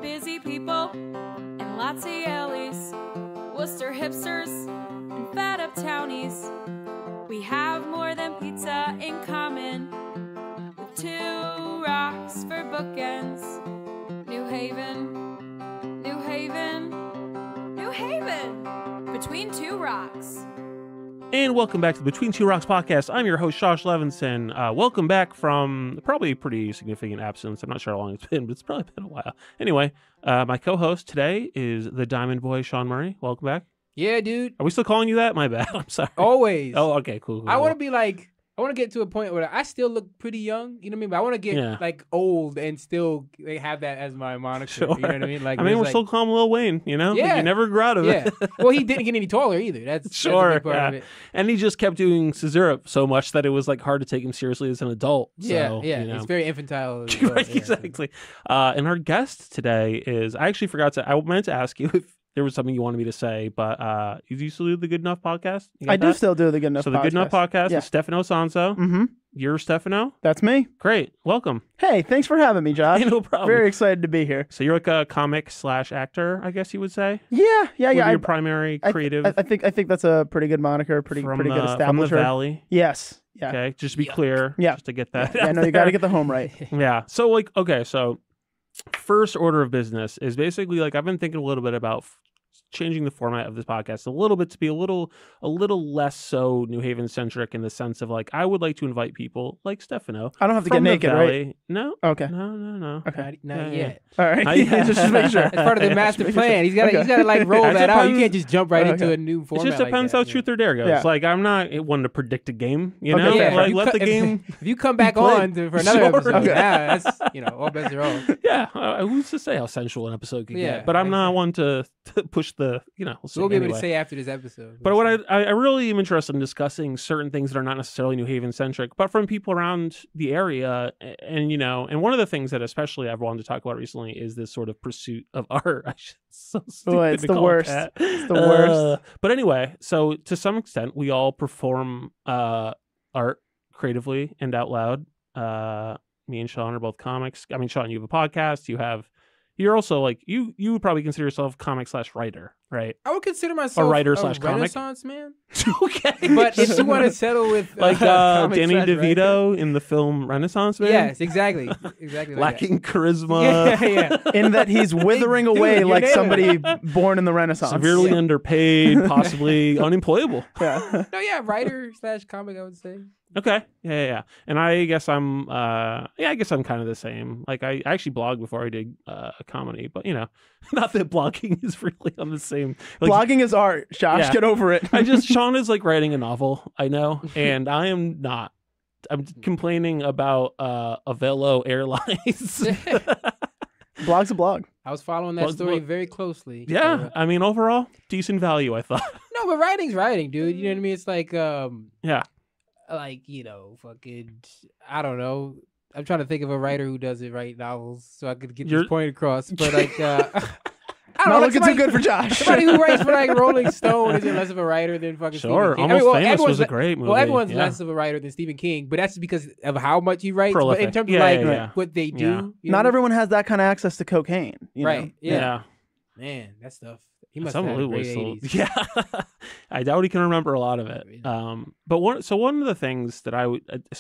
Busy people and lots of yellies, Worcester hipsters and fat up townies. We have more than pizza in common, with two rocks for bookends. New Haven, New Haven, New Haven, between two rocks. And welcome back to the Between Two Rocks podcast. I'm your host, Josh Levinson. Welcome back from probably a pretty significant absence. I'm not sure how long it's been, but it's probably been a while. Anyway, my co-host today is the Diamond Boy, Shawn Murray. Welcome back. Yeah, dude. Are we still calling you that? My bad. I'm sorry. Always. Oh, okay, cool. I want to be like, I want to get to a point where I still look pretty young. You know what I mean? But I want to get like old and still have that as my moniker. Sure. You know what I mean? Like, we're still calling Lil Wayne, you know? Yeah. You never grew out of it. Well, he didn't get any taller either. That's sure. That's a big part of it. And he just kept doing Caesura so much that it was like hard to take him seriously as an adult. Yeah, so, yeah. You know. It's very infantile. Right, exactly. And our guest today is, I actually forgot to, I meant to ask you if there was something you wanted me to say, but you still do the Good Enough podcast? I do still do the Good Enough podcast. So the Good Enough podcast is Stefano Sanzo. Mm-hmm. You're Stefano? That's me. Great. Welcome. Hey, thanks for having me, Josh. Hey, no problem. Very excited to be here. So you're like a comic/actor, I guess you would say? Yeah. Your primary creative? I think that's a pretty good moniker, pretty good establishment. From the Valley? Yes. Yeah. Okay, just to be clear. Yeah. Just to get that Yeah, no, you got to get the home right. Yeah. So like, okay, so first order of business is basically like I've been thinking a little bit about changing the format of this podcast a little bit to be a little less so New Haven centric in the sense of like I would like to invite people like Stefano. I don't have to get naked, right? No. Okay. No. Okay. Not yet. All right. Just make sure. That's part of the master plan. He's got to like roll that out. You can't just jump right into a new format. It just depends how truth or dare goes. Yeah. Like I'm not one to predict a game. You know, yeah. like let the game. If you come back on for another episode, that's all bets are off. Yeah. Who's to say how sensual an episode could get? But I'm not one to push the We'll be able to say after this episode. But what I really am interested in discussing certain things that are not necessarily New Haven centric, but from people around the area. And one of the things that especially I've wanted to talk about recently is this sort of pursuit of art. So stupid it's the worst. It's the worst. But anyway, so to some extent, we all perform art creatively and out loud. Me and Shawn are both comics. I mean, Shawn, you have a podcast. You're also like you would probably consider yourself comic/writer, right? I would consider myself a writer/comic Renaissance man. Okay, but if you want to settle with like Danny DeVito in the film Renaissance Man, yes, exactly, lacking charisma, yeah. In that he's withering away like somebody born in the Renaissance, severely underpaid, possibly unemployable. Yeah, writer/comic, I would say. Okay. Yeah. And I guess I'm kind of the same. Like I actually blogged before I did a comedy, but not that blogging is really on the same. Like, blogging is art, Josh. Yeah. Get over it. Sean is like writing a novel, I know, and I am not. I'm complaining about Avelo Airlines. Blog's a blog. I was following that story very closely. Yeah, I mean, overall, decent value, I thought. No, but writing's writing, dude. You know what I mean? It's like, yeah. Like, fucking, I don't know. I'm trying to think of a writer who doesn't write novels so I could get this point across. But like, I don't know. Looking too good for Josh. Somebody who writes for like Rolling Stone isn't less of a writer than fucking Stephen King. Almost Famous was a great movie. Well, everyone's less of a writer than Stephen King, but that's because of how much he writes. Prolific. But in terms of what they do. Not everyone has that kind of access to cocaine. Right. Yeah. Man, that stuff. He must have had great great 80s. Yeah. I doubt he can remember a lot of it. But one of the things that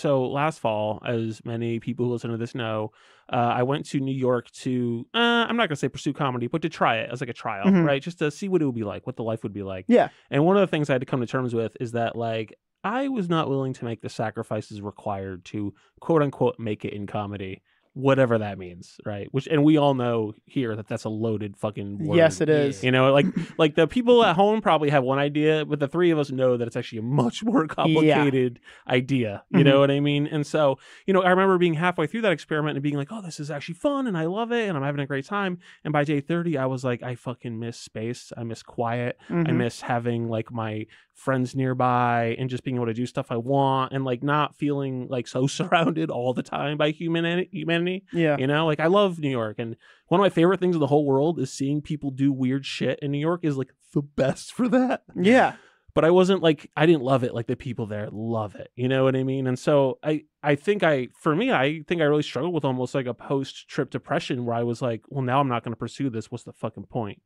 last fall, as many people who listen to this know, I went to New York to, I'm not going to say pursue comedy, but to try it as like a trial, right? Just to see what it would be like, what the life would be like. Yeah. And one of the things I had to come to terms with is that like, I was not willing to make the sacrifices required to quote unquote make it in comedy. Whatever that means, right? And we all know here that that's a loaded fucking word. Yes, it is. Like the people at home probably have one idea, but the three of us know that it's actually a much more complicated idea. You know what I mean? And so, I remember being halfway through that experiment and being like, oh, this is actually fun and I love it and I'm having a great time. And by day 30, I was like, I fucking miss space. I miss quiet. I miss having like my friends nearby and just being able to do stuff I want and like not feeling like so surrounded all the time by humanity. Yeah. Like I love New York, and one of my favorite things in the whole world is seeing people do weird shit, and New York is like the best for that. Yeah. but I wasn't like, I didn't love it like the people there love it. You know what I mean? And so I think I really struggled with almost like a post-trip depression where I was like, well, now I'm not going to pursue this. What's the fucking point?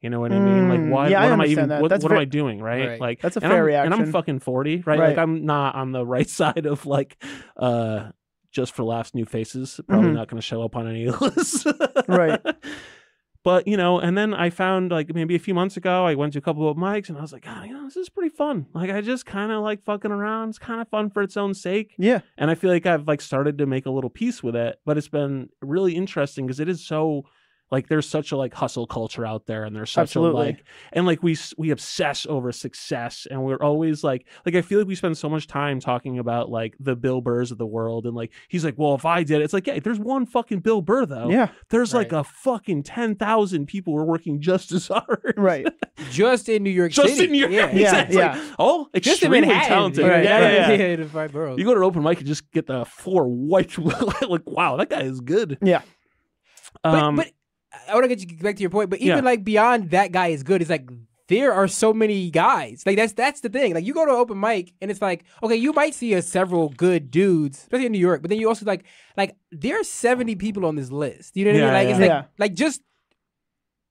You know what I mean? Like, why? Yeah, what I am I even? understand that. What am I doing? Right? Like, that's a fair reaction. And I'm fucking 40, right? Like, I'm not on the right side of like, just for laughs, new faces. Probably not going to show up on any lists. Right. But, you know, and then I found like maybe a few months ago, I went to a couple of mics and I was like, God, you know, this is pretty fun. Like, I just kind of like fucking around. It's kind of fun for its own sake. Yeah. And I feel like I've like started to make a little peace with it, but it's been really interesting because it is so like, there's such a like hustle culture out there, and there's such a like, and like we obsess over success, and we're always like I feel like we spend so much time talking about like the Bill Burrs of the world, and like he's like, well, if I did it, it's like, yeah, there's one fucking Bill Burr though. Yeah, there's like a fucking 10,000 people who are working just as hard. Right. Just in New York City. Just in New York. Yeah. Exactly. Yeah. Oh, extremely talented. Right. Yeah. The 5 boroughs. You go to an open mic and just get the floor wiped. Like, wow, that guy is good. Yeah. But I want to get you back to your point, but even like beyond that guy is good, it's like there are so many guys. Like that's the thing. Like you go to an open mic and it's like, okay, you might see several good dudes, especially in New York, but then you also like there's 70 people on this list. You know what I mean? Like it's like just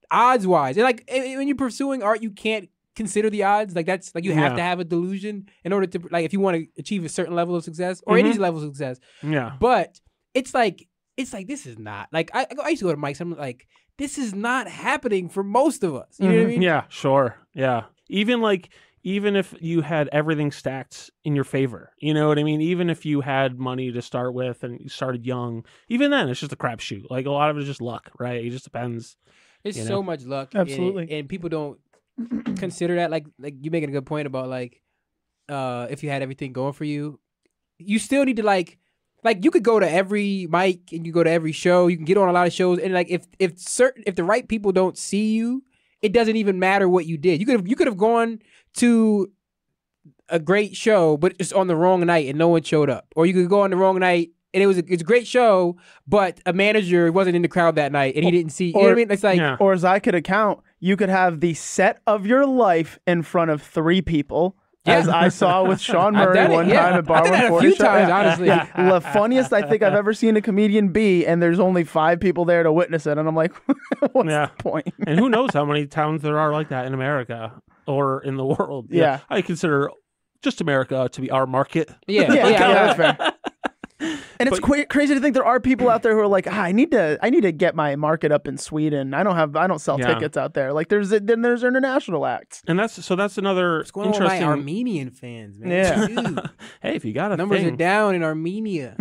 odds wise. And like when you're pursuing art, you can't consider the odds. Like that's like you have to have a delusion in order to like if you want to achieve a certain level of success or any level of success. Yeah. But it's like this is not like I used to go to mics. I'm like, this is not happening for most of us. You know what I mean? Yeah, sure. Yeah. Even if you had everything stacked in your favor, you know what I mean? Even if you had money to start with and you started young, even then it's just a crapshoot. Like a lot of it is just luck, right? It just depends. It's so much luck. Absolutely. And people don't consider that. Like you're making a good point about like if you had everything going for you, you still need to like you could go to every mic and you go to every show. You can get on a lot of shows, and like if the right people don't see you, it doesn't even matter what you did. You could have gone to a great show, but it's on the wrong night and no one showed up, or you could go on the wrong night and it's a great show, but a manager wasn't in the crowd that night and he didn't see. You know what I mean? It's like, or as I could account, you could have the set of your life in front of 3 people. As I saw with Shawn Murray one time at Bar 140. A few times, honestly. The funniest I think I've ever seen a comedian be, and there's only 5 people there to witness it, and I'm like, what's the point? And who knows how many towns there are like that in America or in the world. Yeah. I consider just America to be our market. Yeah, that's fair. And it's crazy to think there are people out there who are like, I need to get my market up in Sweden. I don't sell tickets out there. Like there's international acts. And that's another What's going on with my Armenian fans, man? Yeah. Dude. Hey, if you got a numbers are down in Armenia.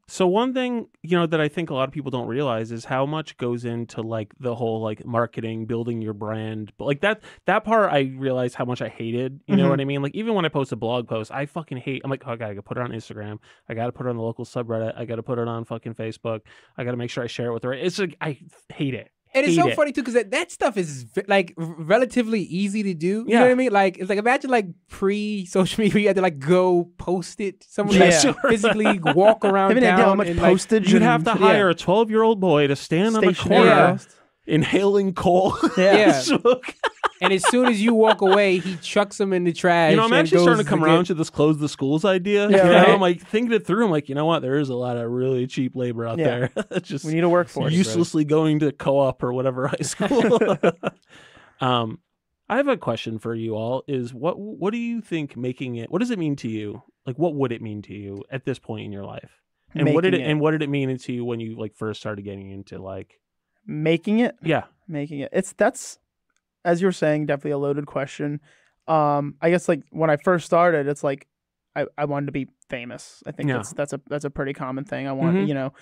So one thing, you know, that I think a lot of people don't realize is how much goes into like the whole like marketing, building your brand. But like that part, I realized how much I hated. You know what I mean? Like even when I post a blog post, I fucking hate. I'm like, oh, I gotta put it on Instagram. I gotta put it on the local subreddit. I gotta put it on fucking Facebook. I gotta make sure I share it with the right. It's like I hate it. And it's so funny too, because that stuff is like relatively easy to do. You know what I mean? Like it's like imagine like pre-social media, you had to like go post it. Someone like physically walk around town. How much postage? You'd have to hire a 12-year-old boy to stand on the corner inhaling coal. And as soon as you walk away, he chucks them in the trash. You know, I'm actually starting to come around to this close the schools idea. Yeah, you know, I'm like thinking it through. I'm like, you know what? There is a lot of really cheap labor out there. Just we need a workforce. Uselessly going to co-op or whatever high school. I have a question for you all. Is what do you think making it? What does it mean to you? Like, what would it mean to you at this point in your life? And what did it mean to you when you like first started getting into like making it? Yeah, making it. That's. As you were saying, definitely a loaded question. I guess like when I first started, it's like I wanted to be famous. I think that's a pretty common thing. I want you know,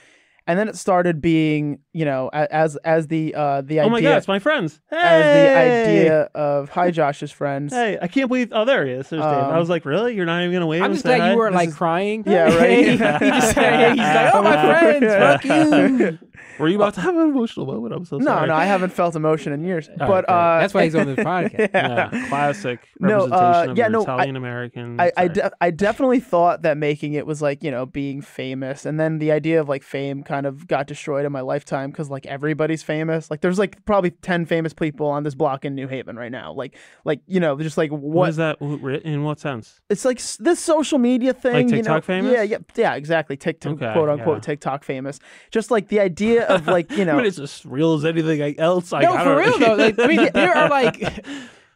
and then it started being as the idea. Oh my God, it's my friends. Hey! As the idea of hi Josh's friends. Hey, I can't believe. Oh, there he is. There's Dave. I was like, really? You're not even gonna wave? I'm just glad you weren't like crying. Yeah, right. He's like, oh my friends, fuck you. Were you about to have an emotional moment? I'm so sorry. No, I haven't felt emotion in years. Oh, but okay. That's why he's on this podcast. Yeah, classic representation of Italian American. I definitely thought that making it was like, you know, being famous, and then the idea of like fame kind of got destroyed in my lifetime because like everybody's famous. Like there's like probably 10 famous people on this block in New Haven right now. Like you know, just like what is that in what sense? It's like this social media thing. Like TikTok you know? famous? Yeah, exactly. TikTok, Okay, quote unquote TikTok famous. Just like the idea of like, you know, I mean, it's as real as anything else. Like, no, for real though. Like, I mean, there are like.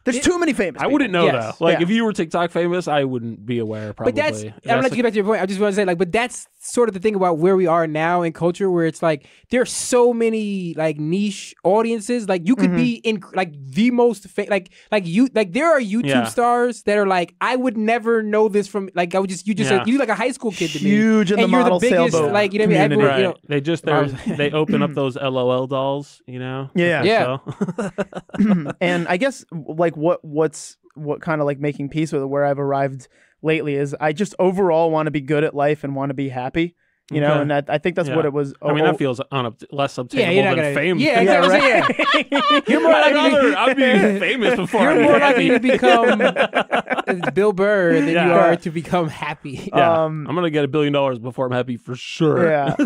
There's too many famous people. I wouldn't know Yes. though. Like Yeah. if you were TikTok famous, I wouldn't be aware. Probably. But that's, I'm gonna get back to your point. I just want to say, like, but that's sort of the thing about where we are now in culture, where it's like there are so many like niche audiences. Like you could be in like the most like there are YouTube stars that are like I would never know this from like I would just said you like a high school kid to me. Huge in and the you're model the biggest, sailboat like you know what I mean. Right. Everyone, you know, They open up those LOL dolls, you know. Yeah. So. And I guess like what kind of like making peace with it, where I've arrived lately is I just overall want to be good at life and want to be happy. You know, and I think that's what it was. I mean, that feels less obtainable you're not than gonna, fame. Yeah, exactly. Yeah. You're more likely I'd be famous before. You're I'm more happy. likely to become Bill Burr than you are to become happy. Yeah. I'm gonna get $1 billion before I'm happy for sure. Yeah.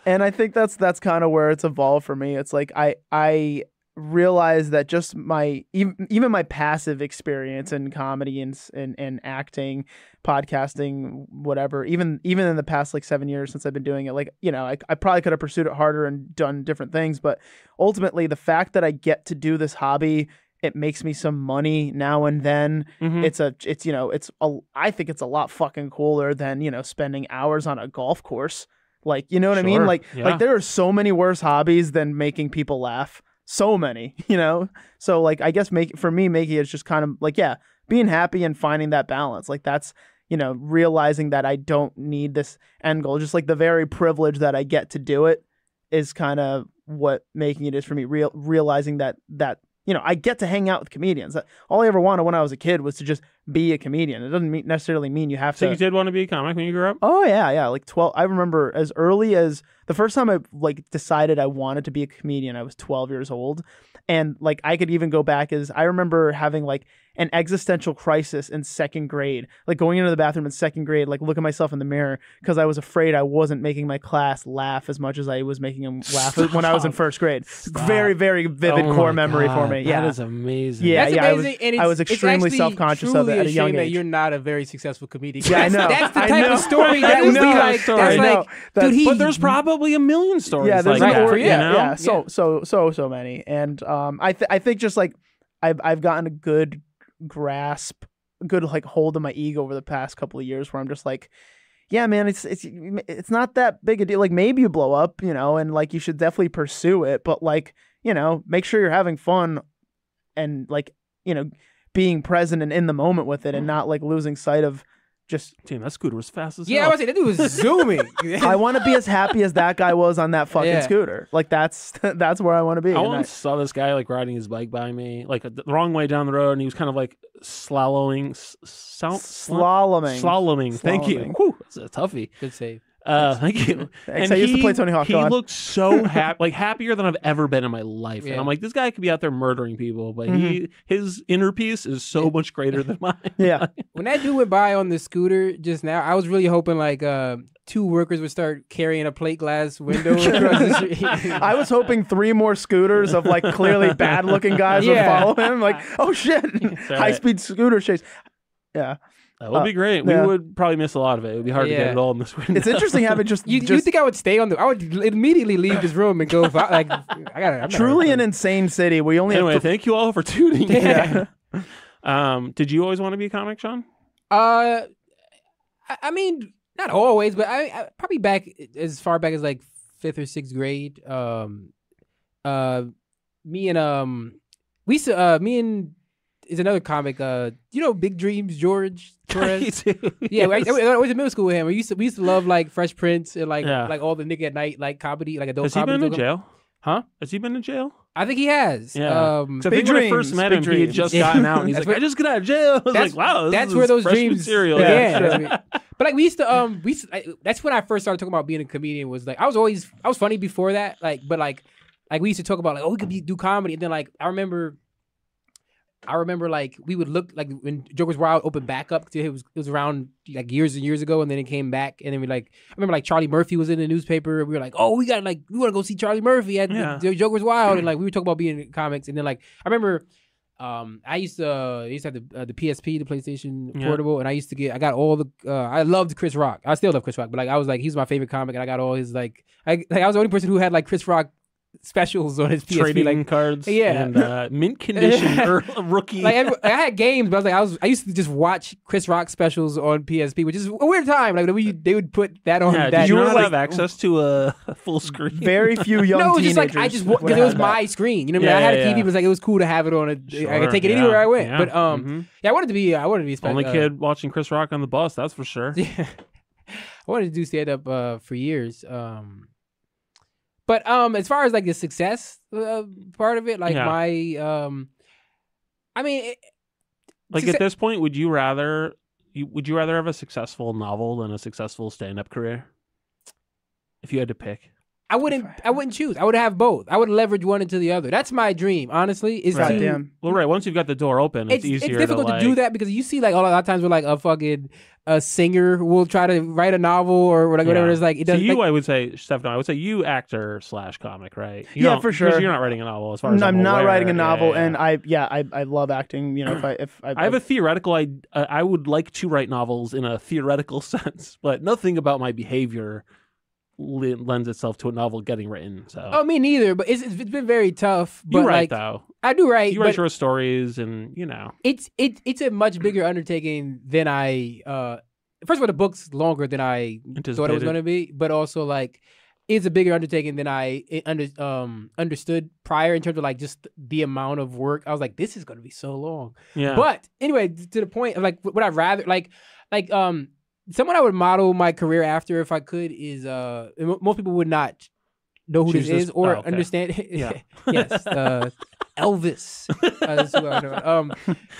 And I think that's kind of where it's evolved for me. It's like I realize that just my even my passive experience in comedy and acting, podcasting, whatever, even in the past like 7 years since I've been doing it, like, you know, I probably could have pursued it harder and done different things, but ultimately the fact that I get to do this hobby, it makes me some money now and then. I think it's a lot fucking cooler than, you know, spending hours on a golf course. Like, you know what I mean? Like there are so many worse hobbies than making people laugh. So many, you know? So like, I guess for me, making it's just kind of like, yeah, being happy and finding that balance. Like that's, you know, realizing that I don't need this end goal. Just like the very privilege that I get to do it is kind of what making it is for me. Realizing that, you know, I get to hang out with comedians. All I ever wanted when I was a kid was to just be a comedian. It doesn't necessarily mean you have to. So you did want to be a comic when you grew up? Oh yeah. Like 12. I remember as early as the first time I like decided I wanted to be a comedian, I was 12 years old. And like I could even go back as I remember having like an existential crisis in second grade, like going into the bathroom in second grade, like looking myself in the mirror because I was afraid I wasn't making my class laugh as much as I was making them laugh when I was in first grade. Very, very vivid core memory for me. Yeah, that is amazing. Yeah, that's amazing. I was extremely self-conscious of it at a young age. That you're not a very successful comedian. Yeah, I know. That's the type of story that would be like. That's like, dude, but there's probably a million stories. Yeah, there's like like that, so many, and I think just like I've gotten a good grasp, good like hold of my ego over the past couple of years, where I'm just like, yeah, man, it's not that big a deal. Like maybe you blow up, you know, and like you should definitely pursue it, but like, you know, make sure you're having fun and like, you know, being present and in the moment with it, and not like losing sight of just. Damn, that scooter was fast as hell. Yeah, I was saying that dude was zooming. I want to be as happy as that guy was on that fucking scooter. Like that's where I want to be. I once saw this guy like riding his bike by me, like the wrong way down the road, and he was kind of like slaloming. Thank you. Whew, that's a toughie. Good save. Thank you. And I used to play Tony Hawk. He looked so happy, like happier than I've ever been in my life. And I'm like, this guy could be out there murdering people, but his inner peace is so much greater than mine. Yeah. When that dude went by on the scooter just now, I was really hoping like 2 workers would start carrying a plate glass window across the street. I was hoping 3 more scooters of like clearly bad looking guys would follow him. Like, oh shit, high speed scooter chase. Yeah. That would be great. We would probably miss a lot of it. It would be hard to get it all in this window. It's interesting having You think I would stay on I would immediately leave this room and go like I got truly an insane city. We only anyway. Thank you all for tuning in. Yeah. Did you always want to be a comic, Shawn? I mean, not always, but I probably back as far back as like 5th or 6th grade. Me and is another comic. You know, Big Dreams, George Torres. Yeah, I was in middle school with him. We used to love like Fresh Prince and like all the Nigga at Night like comedy, like adult comedy. comedy. Has he been in jail? Huh? Has he been in jail? I think he has. Yeah. So I think when I first met him, he had just gotten out, and he's like, "I just got out of jail." I was like, "Wow, that's where those dreams material." Yeah. But like we used to, that's when I first started talking about being a comedian. Was like I was funny before that. Like we used to talk about like, oh, we could do comedy, and then like I remember like we would look like when Joker's Wild opened back up. It was around like years and years ago, and then it came back, and then I remember like Charlie Murphy was in the newspaper. We were like, oh, we want to go see Charlie Murphy at the Joker's Wild, and like we were talking about being in comics, and then like I remember. I used to have the PSP, the PlayStation Portable, and I got all the I loved Chris Rock. I still love Chris Rock, but like I was like he's my favorite comic, and I got all his I was the only person who had like Chris Rock specials on his PSP, trading cards, and mint condition rookie. Like I had games, but I used to just watch Chris Rock specials on PSP, which is a weird time. Like they would put that on. Yeah, did you not have access to a full screen? Very few young teenagers. No, just like because it was my screen. You know what I mean? I had a TV. It was like it was cool to have it on I could take it anywhere I went. But I wanted to be special. Only kid watching Chris Rock on the bus. That's for sure. Yeah, I wanted to do stand up for years. But as far as like the success part of it, like my, I mean, at this point, would you rather have a successful novel than a successful stand-up career? If you had to pick, I wouldn't choose. I would have both. I would leverage one into the other. That's my dream, honestly. Is once you've got the door open, it's easier. It's difficult to do that because you see like a lot of times where like a singer will try to write a novel or like whatever. It's like it doesn't. So I would say, Stefano, I would say you actor / comic, right? For sure. Because you're not writing a novel, as far as I'm not aware. writing a novel, and I love acting. You know, if I have a theoretical, I would like to write novels in a theoretical sense, but nothing about my behavior lends itself to a novel getting written. So me neither, but it's been very tough. But you write though. I do write. You write short stories, and it's a much bigger undertaking than I. First of all, the book's longer than I thought it was going to be, but also like it's a bigger undertaking than I understood prior in terms of like just the amount of work. I was like, this is going to be so long. Yeah. But anyway, to the point of like what I'd rather like someone I would model my career after if I could is most people would not know who this is or understand. Yeah. Yes. Elvis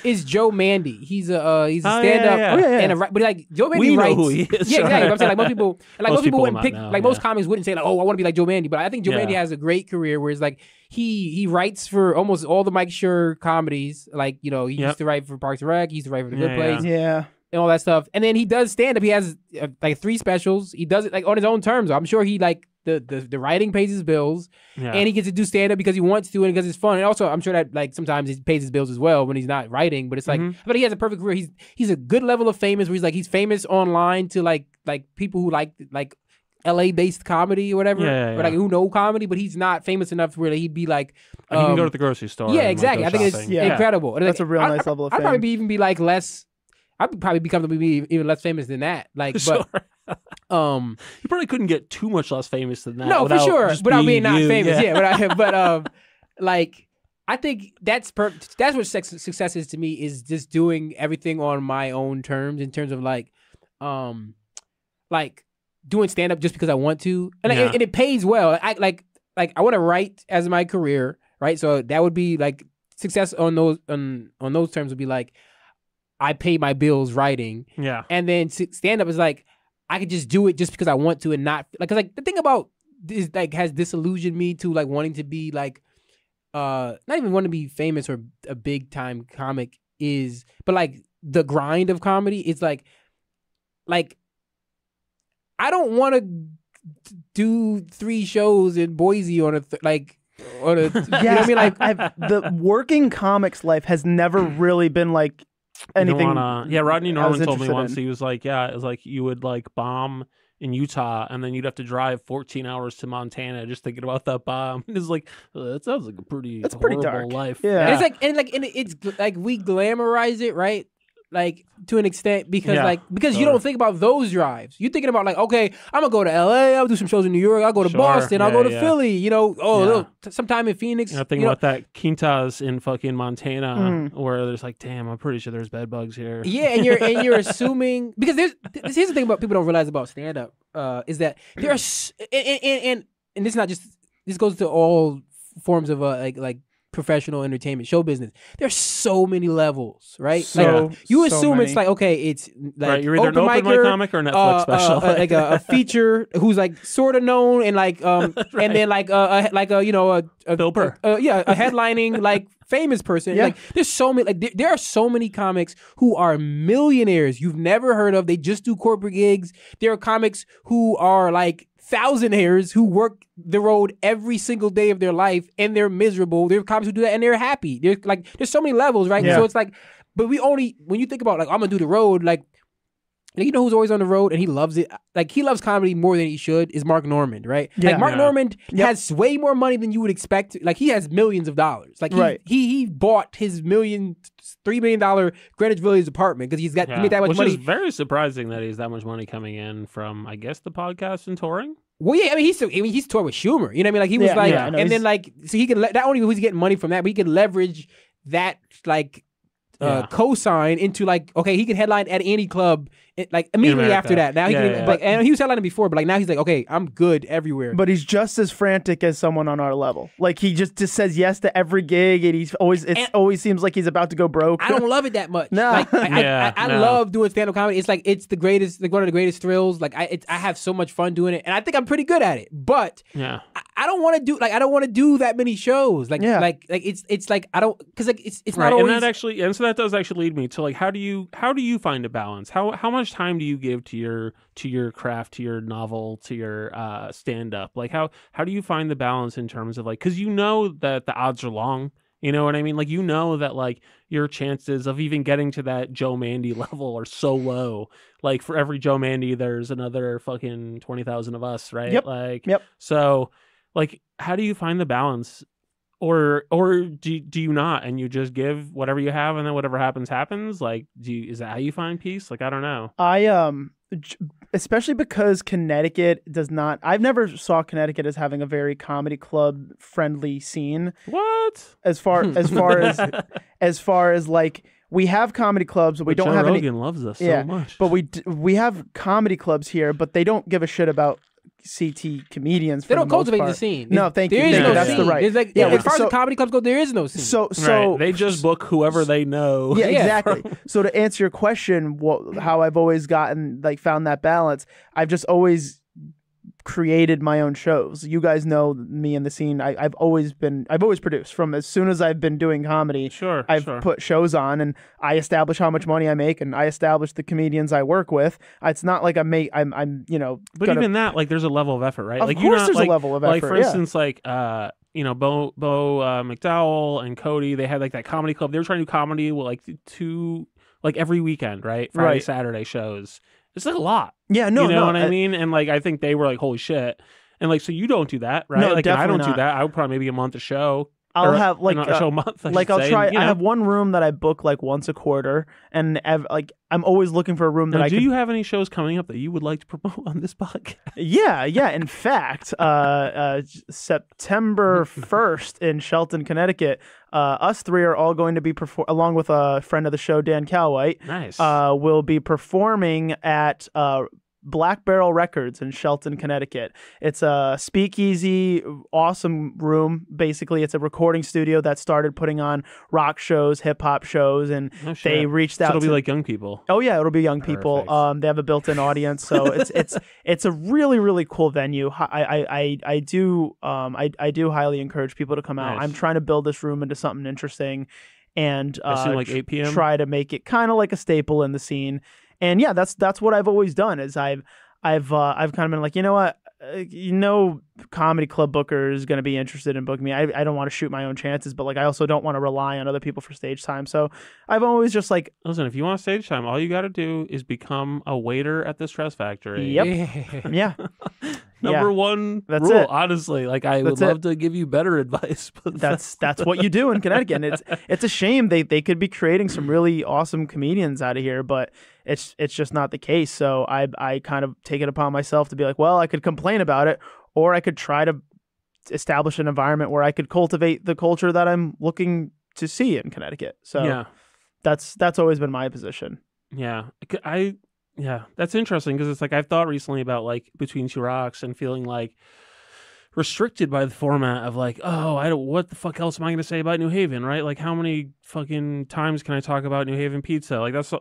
is Joe Mandy. He's a stand-up but like Joe Mandy writes. Know who he is. Yeah, exactly. I'm saying like most people wouldn't pick most comics wouldn't say like, oh, I want to be like Joe Mandy, but I think Joe Mandy has a great career where it's like he writes for almost all the Mike Schur comedies. Like he used to write for Parks and Rec. He used to write for The Good Place. Yeah. And all that stuff. And then he does stand up. He has like 3 specials. He does it like on his own terms. I'm sure he like the writing pays his bills, and he gets to do stand up because he wants to and because it's fun. And also, I'm sure that like sometimes he pays his bills as well when he's not writing. But it's like, but he has a perfect career. He's a good level of famous where he's famous online to like people who like LA based comedy or whatever, or like who know comedy. But he's not famous enough where he'd be like he can go to the grocery store. Yeah, exactly. I think it's incredible. And that's a real nice level of fame. I'd probably even be like less. I'd probably become even less famous than that. Like, sure. But you probably couldn't get too much less famous than that. No, for sure. Without being not famous, but like I think that's what success is to me, is just doing everything on my own terms in terms of like doing stand up just because I want to, and and it pays well. I want to write as my career, right? So that would be like success on those terms would be like, I pay my bills writing. Yeah. And then stand up is like, I could just do it just because I want to and not like, cause like the thing about this like has disillusioned me to like wanting to be like, not even want to be famous or a big time comic but like the grind of comedy is like I don't want to do 3 shows in Boise on a you know what I mean? Like the working comics life has never really been like anything. Rodney Norman told me once, he was like, it was like you would like bomb in Utah and then you'd have to drive 14 hours to Montana just thinking about that bomb. It's like, that sounds like a pretty dark life. Yeah. And it's like we glamorize it, right? Like to an extent because you don't think about those drives. You're thinking about like, okay, I'm gonna go to LA, I'll do some shows in New York, I'll go to Boston, I'll go to Philly, sometime in Phoenix. Thinking about that quintas in fucking Montana where there's like, damn, I'm pretty sure there's bed bugs here. Yeah, and you're assuming because here's the thing about people don't realize about stand up is that there are and this is not just this goes to all forms of like professional entertainment, show business. There's so many levels, right? So, like you so assume many. it's like, okay, it's like Right, you're either an open mic comic or a Netflix special. like a feature who's like sort of known and like and then like you know a Bill Burr. a headlining like famous person. Yeah. Like there's so many like there are so many comics who are millionaires you've never heard of. They just do corporate gigs. There are comics who are like thousandaires who work the road every single day of their life and they're miserable. There are comics who do that and they're happy. There's so many levels, right? Yeah. So it's like, but we only, when you think about like, I'm gonna do the road, like, you know who's always on the road and he loves it? Like, he loves comedy more than he should is Mark Normand, right? Yeah. Like, Mark Yeah. Normand has way more money than you would expect. Like, he has millions of dollars. Like, he bought his $3 million Greenwich Village apartment because he's got he made that much Which money. is very surprising that he's that much money coming in from, I guess, the podcast and touring. Well, yeah, I mean, he's toured with Schumer. You know what I mean? Like, he was like, yeah, I know, and then like, so he could not only was he getting money from that, but he could leverage that like cosign into like, okay, he could headline at any club like immediately after that. Now he can like, and he was headlining before, but like now he's like, okay, I'm good everywhere. But he's just as frantic as someone on our level. Like he just says yes to every gig, and he's always always seems like he's about to go broke. I don't love it that much. No. Like, I love doing stand-up comedy. It's like it's the greatest, like one of the greatest thrills. Like I have so much fun doing it, and I think I'm pretty good at it. But I don't want to do that many shows. Like it's like I don't because like it's not always. And so that does actually lead me to like how do you find a balance? How much time do you give to your craft, to your novel, to your stand up? Like how do you find the balance in terms of like, because you know that the odds are long, you know what I mean? Like you know that like your chances of even getting to that Joe Mandy level are so low. Like for every Joe Mandy there's another fucking 20,000 of us, right? Yep. So like how do you find the balance? Or do you not, and you just give whatever you have, and then whatever happens? Like, is that how you find peace? Like, I don't know. Especially because Connecticut does not. I've never saw Connecticut as having a very comedy club friendly scene. What? As far as like we have comedy clubs, but we don't have any. Rogan loves us so much. But we have comedy clubs here, but they don't give a shit about CT comedians. They don't cultivate the scene. No, thank you. That's the right. There's like, as far as the comedy clubs go, there is no scene. So right. They just book whoever they know. Yeah, exactly. So to answer your question, how I've always found that balance, I've just always created my own shows. You guys know me in the scene. I've always produced from as soon as I've been doing comedy. I've put shows on, and I establish how much money I make, and I establish the comedians I work with. It's not like I'm But even that, like, there's a level of effort, right? Of like, course, there's a level of effort. Like for instance, like Bo McDowell and Cody, they had like that comedy club. They were trying to do comedy with like every weekend, right? Friday, Saturday shows. It's like a lot. Yeah, no, you know what I mean? And like, I think they were like, holy shit. And like, so you don't do that, right? No, like, and I don't definitely do that. I would probably maybe a month a show. I'll have like a show a month. I'll try. I have one room that I book like once a quarter, and I'm always looking for a room that now, do you have any shows coming up that you would like to promote on this podcast? Yeah. In fact, September 1st in Shelton, Connecticut, us three are all going to be along with a friend of the show, Dan Calwhite. Nice. Will be performing at Black Barrel Records in Shelton, Connecticut. It's a speakeasy, awesome room. Basically, it's a recording studio that started putting on rock shows, hip hop shows, and they reached out. So it'll be like young people. Oh yeah, it'll be young people. They have a built-in audience, so it's a really, really cool venue. I do highly encourage people to come out. I'm trying to build this room into something interesting, and like 8 p.m. try to make it kind of like a staple in the scene. And yeah, that's what I've always done. Is I've kind of been like, you know what, comedy club booker is going to be interested in booking me. I don't want to shoot my own chances, but like I also don't want to rely on other people for stage time. So I've always just like, listen, if you want stage time, all you got to do is become a waiter at the Stress Factory. Yep. Yeah. Number one that's rule, it. honestly. Like I would love to give you better advice, but that's what you do in Connecticut. And it's a shame they could be creating some really awesome comedians out of here, but it's just not the case. So I kind of take it upon myself to be like, well, I could complain about it, or I could try to establish an environment where I could cultivate the culture that I'm looking to see in Connecticut. So that's always been my position. Yeah. Yeah, that's interesting because it's like I've thought recently about like Between Two Rocks and feeling like restricted by the format of like, oh, I don't. What the fuck else am I going to say about New Haven, right? Like, how many fucking times can I talk about New Haven pizza? Like, that's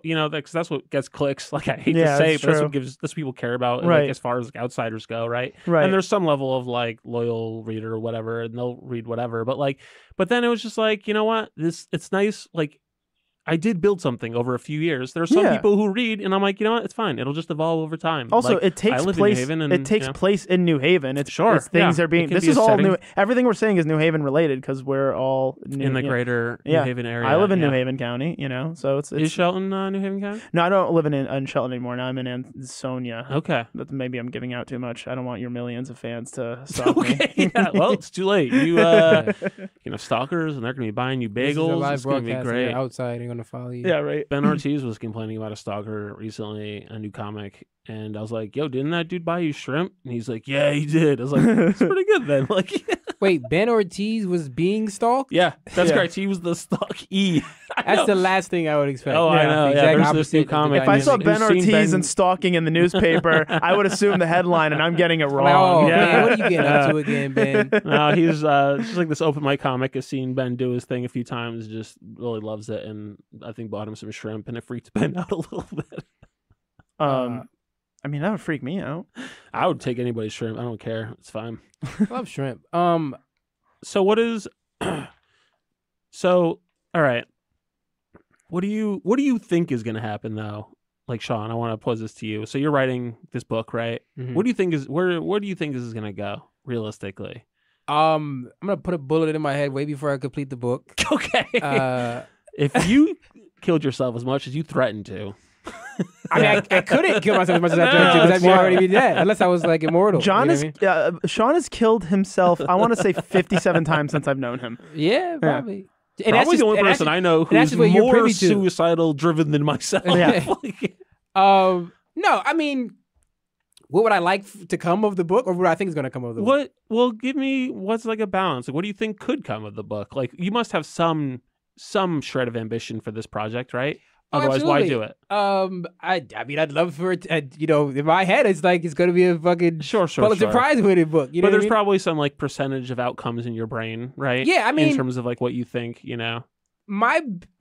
that's what gets clicks. Like, I hate to say it, but that's what people care about. Right. Like, as far as like, outsiders go, right? Right. And there's some level of like loyal reader or whatever, and they'll read whatever. But then it was just like, you know what? It's nice. Like, I did build something over a few years. There are some people who read, and I'm like, you know what? It's fine. It'll just evolve over time. Also, like, it takes place. It takes place in New Haven. It's things are being. This is all new. Everything we're saying is New Haven related because we're all in the greater New Haven area. I live in New Haven County. So it's is Shelton New Haven County? No, I don't live in Shelton anymore. Now I'm in Ansonia. Okay, but maybe I'm giving out too much. I don't want your millions of fans to stop me. Well, it's too late. You stalkers, and they're gonna be buying you bagels. It's gonna be great. Outside, they're gonna follow you. Yeah, right. Ben Ortiz was complaining about a stalker recently, a new comic, and I was like, "Yo, didn't that dude buy you shrimp?" And he's like, "Yeah, he did." I was like, "It's pretty good then." Like, wait, Ben Ortiz was being stalked? Yeah, that's correct. He was the stalkee. That's the last thing I would expect. Oh, I know. Yeah, there's this new comic. If I saw Ben Ortiz and stalking in the newspaper, I would assume the headline, and I'm getting it wrong. Man, what are you getting up to again, Ben? No, he's just like this open mic comic. Has seen Ben do his thing a few times. Just really loves it, and I think bought him some shrimp, and it freaked Ben out a little bit. I mean, that would freak me out. I would take anybody's shrimp. I don't care. It's fine. I love shrimp. So what is? So all right. What do you think is going to happen though? Like, Shawn, I want to pose this to you. So you're writing this book, right? Mm-hmm. What do you think is where do you think this is going to go realistically? I'm gonna put a bullet in my head way before I complete the book. Okay. If you killed yourself as much as you threatened to. I mean, I couldn't kill myself as much as I threatened to because I'd already be dead unless I was like immortal. Shawn has killed himself. I want to say 57 times since I've known him. Yeah, probably. And probably the only person I know who's more suicidal driven than myself. Yeah. No, I mean, what would I like to come of the book, or what I think is going to come of the book? Well, give me what's like a balance. Like, what do you think could come of the book? Like, you must have some shred of ambition for this project, right? Otherwise, why do it? I mean, I'd love for it. In my head, it's like it's going to be a fucking Pulitzer Prize winning book. But there's probably some like percentage of outcomes in your brain, right? Yeah, I mean, in terms of like what you think,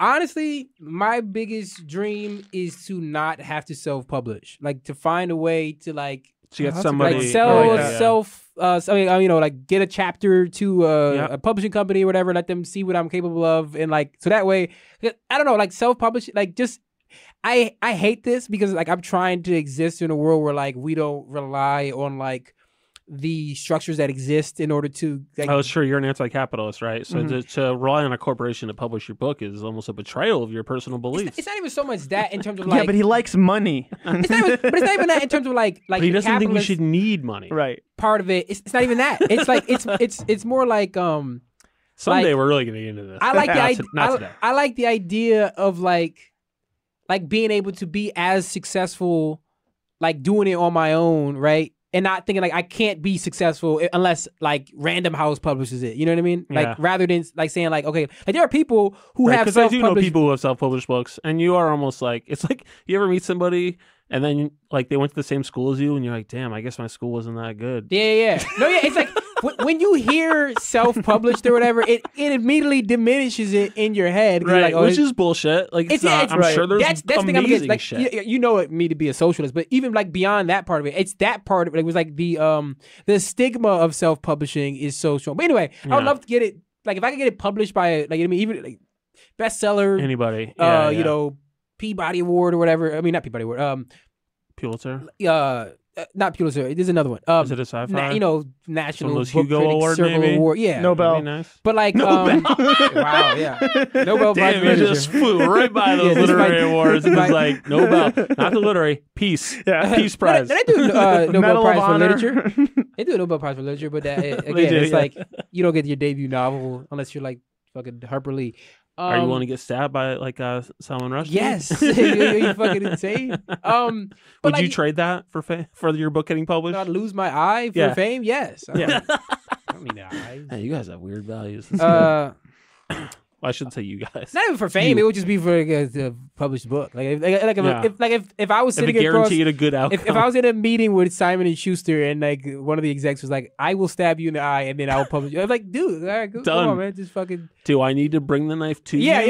Honestly, my biggest dream is to not have to self-publish, like to find a way to like to get somebody like get a chapter to a publishing company or whatever, let them see what I'm capable of, and like so that way, I don't know, like self-publish, like just I hate this because like I'm trying to exist in a world where like we don't rely on like the structures that exist in order to like, sure, you're an anti-capitalist, right? So to rely on a corporation to publish your book is almost a betrayal of your personal beliefs. It's not even so much that in terms of like yeah, but he likes money. It's not even that in terms of like but he doesn't think we should need money, right? Part of it, it's not even that. It's like it's more like someday we're really gonna get into this. I like today. I like the idea of like being able to be as successful, like doing it on my own, right? And not thinking like I can't be successful unless like Random House publishes it. You know what I mean? Like rather than like saying like, okay, like there are people who have because I do know people who have self-published books, and you are almost like, it's like you ever meet somebody and then like they went to the same school as you and you're like, damn, I guess my school wasn't that good. Yeah. No, yeah, it's like when you hear self-published or whatever, it immediately diminishes it in your head. Right, like, which is bullshit. Like it's not, I'm sure there's that's the thing I'm amazing like, shit. You know me to be a socialist, but even like beyond that part of it, it's that part of it. It was like the stigma of self-publishing is so strong. But anyway, I would love to get it, like if I could get it published by like, I mean, even like bestseller, anybody, you know, Peabody Award or whatever. I mean, not Peabody Award. Pulitzer. Not Pulitzer. There's another one. Is it a sci-fi? National Book Hugo Critic Award, Circle maybe? Award. Yeah, Nobel. Nice. But like, Nobel. wow, yeah, Nobel Prize Damn, it just flew right by those literary awards. It was like Nobel, not the literary, peace, peace prize. They do Nobel Medal Prize of for Honor. literature. They do a Nobel Prize for literature, but that again, it's like you don't get your debut novel unless you're like fucking Harper Lee. Are you willing to get stabbed by like Salman Rushdie? Yes, you fucking insane. Would you trade that for your book getting published? I'd lose my eye for fame. Yes. Yeah. I don't need the eyes. Hey, you guys have weird values. Well, I shouldn't say you guys. Not even for fame. It would just be for a published book. If I was sitting across, guaranteed a good outcome. If I was in a meeting with Simon and Schuster and like one of the execs was like, "I will stab you in the eye and then I will publish you," I was like, "Dude, all right, come on, man, just fucking." Do I need to bring the knife to you? Yeah.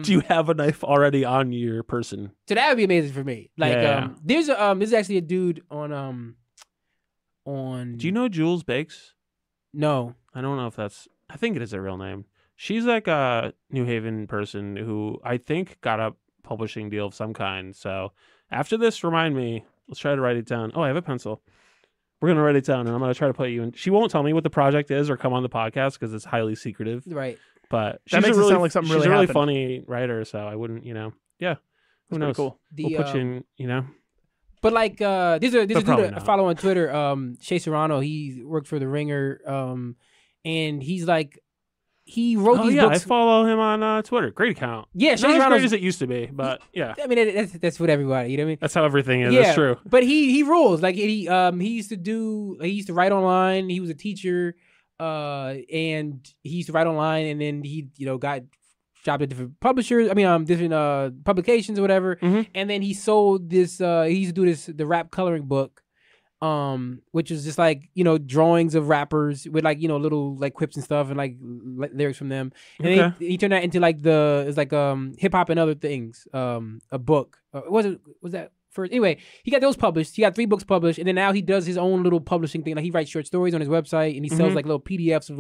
Do you have a knife already on your person? So that would be amazing for me. Like, there's actually a dude on. Do you know Jules Bakes? No, I don't know if that's. I think it is her real name. She's like a New Haven person who I think got a publishing deal of some kind. So after this, remind me. Let's try to write it down. Oh, I have a pencil. We're going to write it down, and I'm going to try to put you in. She won't tell me what the project is or come on the podcast because it's highly secretive. Right. But that makes it sound like something she's really a really happened. funny writer, so I wouldn't, yeah. Who knows? Cool. We'll put you in, But like, there's a dude I follow on Twitter, Shea Serrano. He worked for The Ringer, and he's like, he wrote these books. I follow him on Twitter. Great account. Yeah, not as great as it used to be, but yeah. I mean, that's what everybody. You know what I mean? That's how everything is. Yeah, that's true. But he rules. Like he used to write online. He was a teacher, and he used to write online, and then he got jobbed at different publishers. I mean, different publications or whatever. Mm-hmm. And then he sold this. He used to do the rap coloring book, which is just like drawings of rappers with like little like quips and stuff and like lyrics from them. And then he turned that into like hip hop and other things. A book. Was that first? Anyway, he got those published. He got 3 books published, and then now he does his own little publishing thing. Like he writes short stories on his website, and he sells like little PDFs of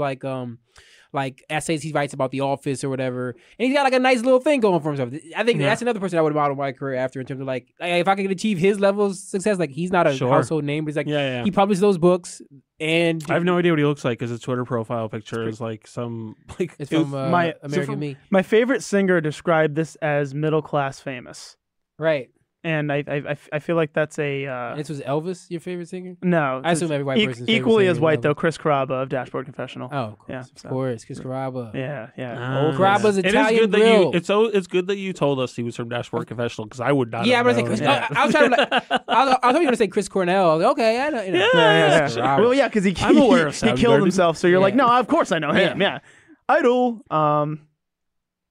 like essays he writes about The Office or whatever, and he's got like a nice little thing going for himself. I think that's another person I would model my career after in terms of like if I could achieve his level of success. Like he's not a household name, but he's like he published those books, and I have no idea what he looks like because his Twitter profile picture is like some like it's from American Me. My favorite singer described this as middle class famous, right? And I feel like that's a. This was Elvis, your favorite singer? No, I assume every white person's equally as white though. Chris Carrabba of Dashboard Confessional. Oh, of course, of course, Chris Carrabba. Yeah. Old Carrabba's Italian grill. It's good that you told us he was from Dashboard Confessional because I would not. Yeah, I'm gonna say Chris. I was trying to. I thought you were gonna say Chris Cornell. I was like, okay, I know. Yeah. Well, yeah, because he killed himself. So you're like, no, of course I know him. Yeah. Idol.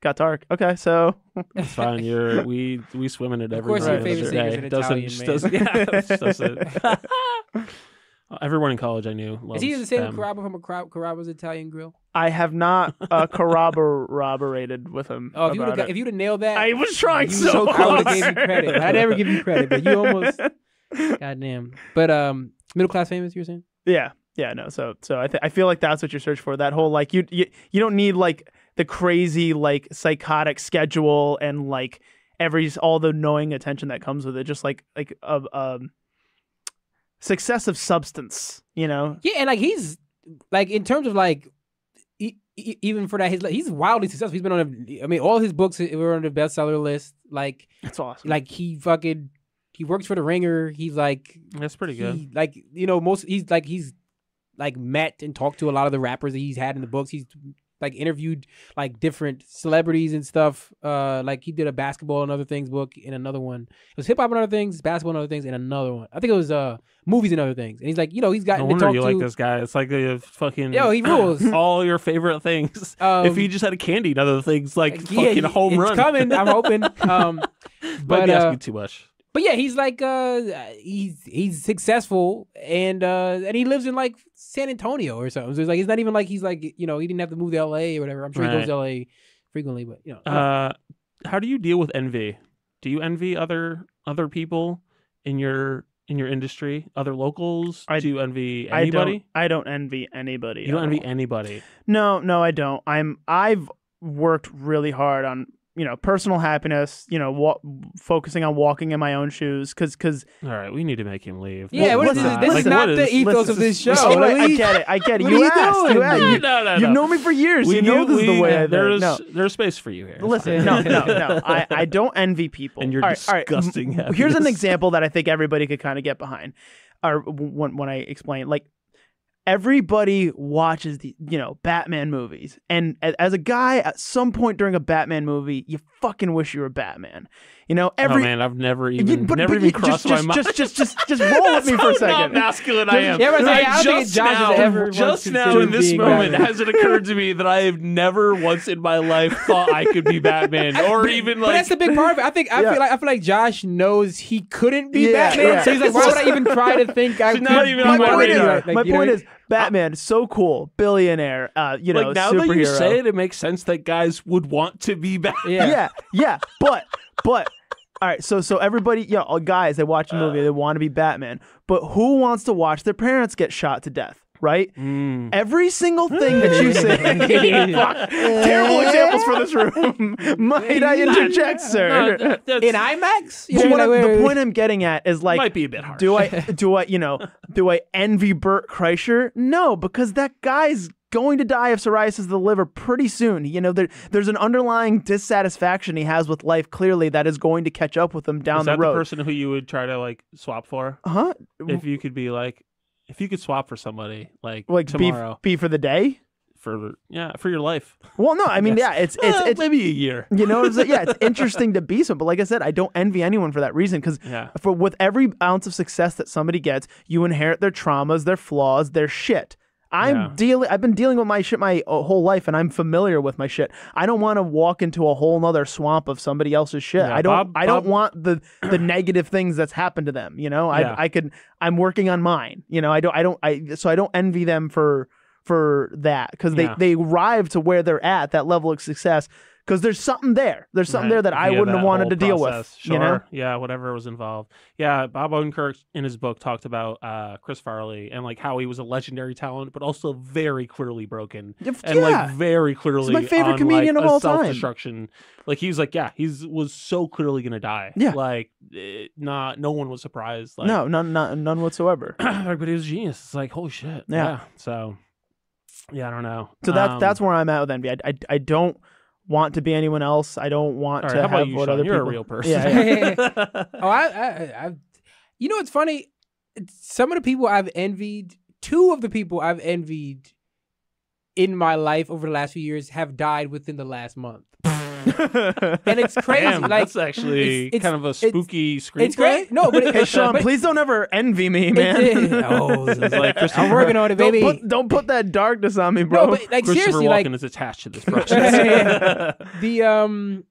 Got dark. Okay, so it's fine. We swim in it every day. Of course, your favorite singer is an Italian man. Everyone in college I knew loves Is he the same them. Carrabba from Carrabba's Italian Grill? I have not corroborated with him. Oh, if you'd have nailed that, I was trying so hard. I would have gave you credit. I never give you credit, but you almost. Goddamn. But middle class famous, you were saying? Yeah. No. So I feel like that's what you're searching for. That whole like you don't need like the crazy like psychotic schedule and like all the knowing attention that comes with it. Just like success of substance, Yeah, and like he's like in terms of like even for that he's wildly successful. He's been on all his books were on the bestseller list. Like that's awesome. Like he works for The Ringer. He's like that's pretty good. He's met and talked to a lot of the rappers that he's had in the books. He's like interviewed like different celebrities and stuff. Like he did a basketball and other things book in another one. It was hip hop and other things, basketball and other things, and another one. I think it was movies and other things. And he's like, he's gotten no to talk you to. Like this guy. It's like a fucking he rules all your favorite things. If he just had a candy and other things like fucking home run. It's coming. I'm hoping. Might be asking too much. But yeah, he's like he's successful and he lives in like San Antonio or something. So it's like it's not even like he's like he didn't have to move to LA or whatever. I'm sure he goes to LA frequently, but how do you deal with envy? Do you envy other people in your industry, other locals? Do you envy anybody? I don't envy anybody. You don't envy anybody? No, I don't. I've worked really hard on personal happiness, focusing on walking in my own shoes, because all right, we need to make him leave. Yeah, this is not the ethos of this show. I get it. You asked. No. You've known me for years. This is the way I think. There's space for you here. Listen, no. I don't envy people. And you're disgusting. Here's an example that I think everybody could kind of get behind, or when I explain, like. Everybody watches the Batman movies, and as a guy, at some point during a Batman movie, you fucking wish you were Batman. You know, oh man, I've never even crossed my mind. Just roll with me for a second. How masculine I am. Yeah, I just now in this moment has it occurred to me that I have never once in my life thought I could be Batman, or even like. But that's the big part of it. I feel like Josh knows he couldn't be Batman, so he's like, why would I even try to think I could? Not even on my radar. My point is, Batman is so cool, billionaire, you know, now superhero. that you say it, it makes sense that guys would want to be Batman. Yeah, but all right, so everybody, you know, guys, they watch a movie, they want to be Batman, but who wants to watch their parents get shot to death? Right? Every single thing that you say. Terrible examples for this room. Might I interject, sir? In IMAX? The point I'm getting at is like, might be a bit harsh. Do I envy Bert Kreischer? No, because that guy's going to die of cirrhosis of the liver pretty soon. You know, there's an underlying dissatisfaction he has with life, clearly, that is going to catch up with him down the road. Is that the person who you would try to like swap for? If you could be like, if you could swap for somebody like tomorrow, be for the day, for your life. Well, no, I mean, it's maybe a year. You know, it's interesting to be so, but like I said, I don't envy anyone for that reason, because with every ounce of success that somebody gets, you inherit their traumas, their flaws, their shit. I've been dealing with my shit my whole life, and I'm familiar with my shit. I don't want to walk into a whole nother swamp of somebody else's shit. I don't want the negative things that's happened to them. You know, I'm working on mine. You know, I don't envy them for that, because they arrive to where they're at, that level of success. Because there's something there. There's something there that I wouldn't have wanted to deal with. Sure. You know? Yeah, whatever was involved. Yeah, Bob Odenkirk in his book talked about Chris Farley and like how he was a legendary talent, but also very clearly broken. And like very clearly, he's my favorite on, comedian like, of all self-destruction. Like he was like, was so clearly gonna die. Yeah, like no one was surprised. Like, no, none whatsoever. But he was a genius. It's like, holy shit. Yeah. So yeah, I don't know. So that's where I'm at with envy. I don't want to be anyone else. I don't want to have what other people. You're a real person. I you know what's funny? Some of the people I've envied, two of the people I've envied in my life over the last few years have died within the last month. And it's crazy. Damn, like, that's actually kind of a spooky screenplay. It's great. No, but hey, Shawn, please don't ever envy me, man. This is like I'm working on it, baby. Don't put that darkness on me, bro. No, but like seriously, Walken is attached to this project. The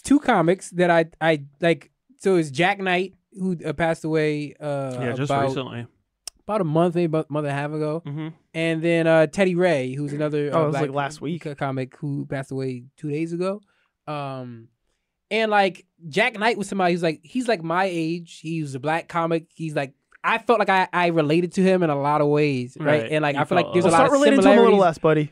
two comics that I like. So it's Jack Knight, who passed away. Just recently. About a month, maybe a month and a half ago. And then Teddy Ray, who's another it was like last week comic who passed away 2 days ago. And like Jack Knight was somebody he's like my age. He was a black comic. He's like, I felt like I related to him in a lot of ways, right? And like I feel like there's a lot of similarities. Start relating to him a little less, buddy.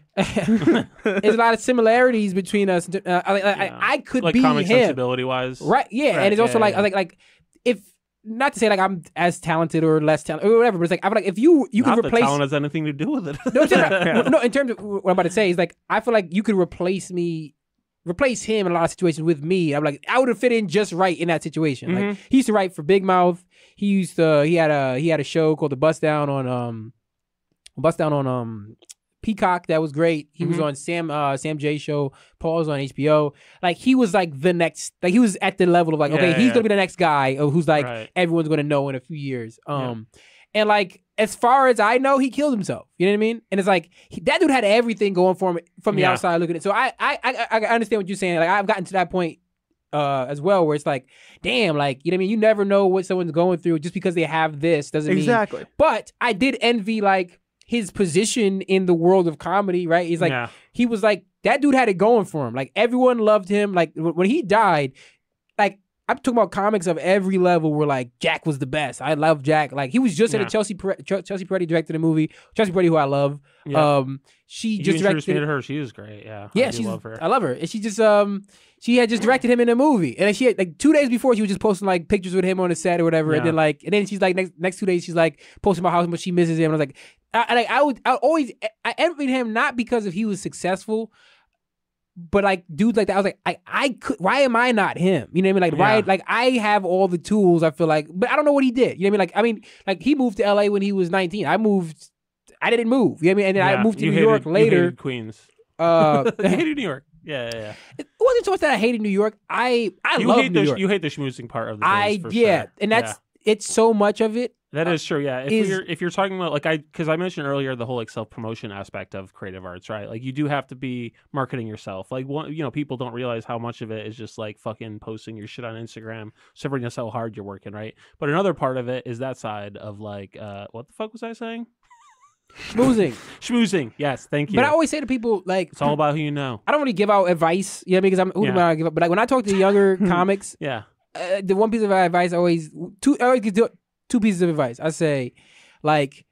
There's a lot of similarities between us. I could like be comic him, sensibility wise, right? Yeah, right, and it's also like if. Not to say like I'm as talented or less talented or whatever, but it's like I feel like if you could replace. The talent has anything to do with it. No, in terms of what I'm about to say is like I feel like you could replace him in a lot of situations with me. I'm like I would have fit in just right in that situation. Like he used to write for Big Mouth. He had a show called The Bust Down on Peacock. That was great. He was on Sam J show. Paul was on HBO. Like he was like the next, like he was at the level of like, okay, he's gonna be the next guy who's like everyone's gonna know in a few years. And like as far as I know, he killed himself. You know what I mean? And it's like that dude had everything going for him from the outside looking at it. So I understand what you're saying. Like I've gotten to that point as well, where it's like, damn, like, you know what I mean? You never know what someone's going through just because they have this doesn't mean. But I did envy like his position in the world of comedy, right? He's like, he was like, that dude had it going for him. Like everyone loved him. Like when he died, like I'm talking about comics of every level where like Jack was the best. I love Jack. Like he was just in a Chelsea Peretti directed a movie. Chelsea Peretti, who I love. She you just introduced directed me to her. She was great. Yeah, I love her. I love her. And she just she had just directed him in a movie, and she had like 2 days before she was just posting like pictures with him on the set or whatever, and then she's like next 2 days she's like posting about how much she misses him. And I was like, I envied him not because if he was successful, but like dudes like that. I was like, I could. Why am I not him? You know what I mean? Like why? Like I have all the tools. I feel like, but I don't know what he did. You know what I mean? Like he moved to LA when he was 19. I didn't move. You know what I mean? And then I moved to New York later. You hated Queens. I hated New York. Yeah. wasn't so much that I hated New York. I love New York. You hate the schmoozing part of the biz, for sure. And it's so much of it. That is true, yeah. If you're talking about because I mentioned earlier the whole self promotion aspect of creative arts, right? Like you do have to be marketing yourself. Like people don't realize how much of it is just like fucking posting your shit on Instagram, so everyone knows how hard you're working, right? But another part of it is that side of like, what the fuck was I saying? Schmoozing. Yes, thank you. But I always say to people like, it's all about who you know. I don't really give out advice, because I'm who do I give up? But like when I talk to younger comics, the one piece of advice I always give two pieces of advice. I say, like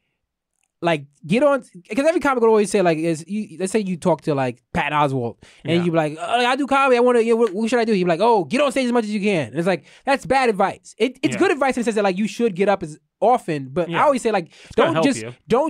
get on, because every comic will always say like, let's say you talk to like Patton Oswalt and you be like, I do comedy, I want to, what should I do? You be like, oh, get on stage as much as you can. And it's like, that's bad advice. It's good advice in the sense that like you should get up as often, but I always say like, don't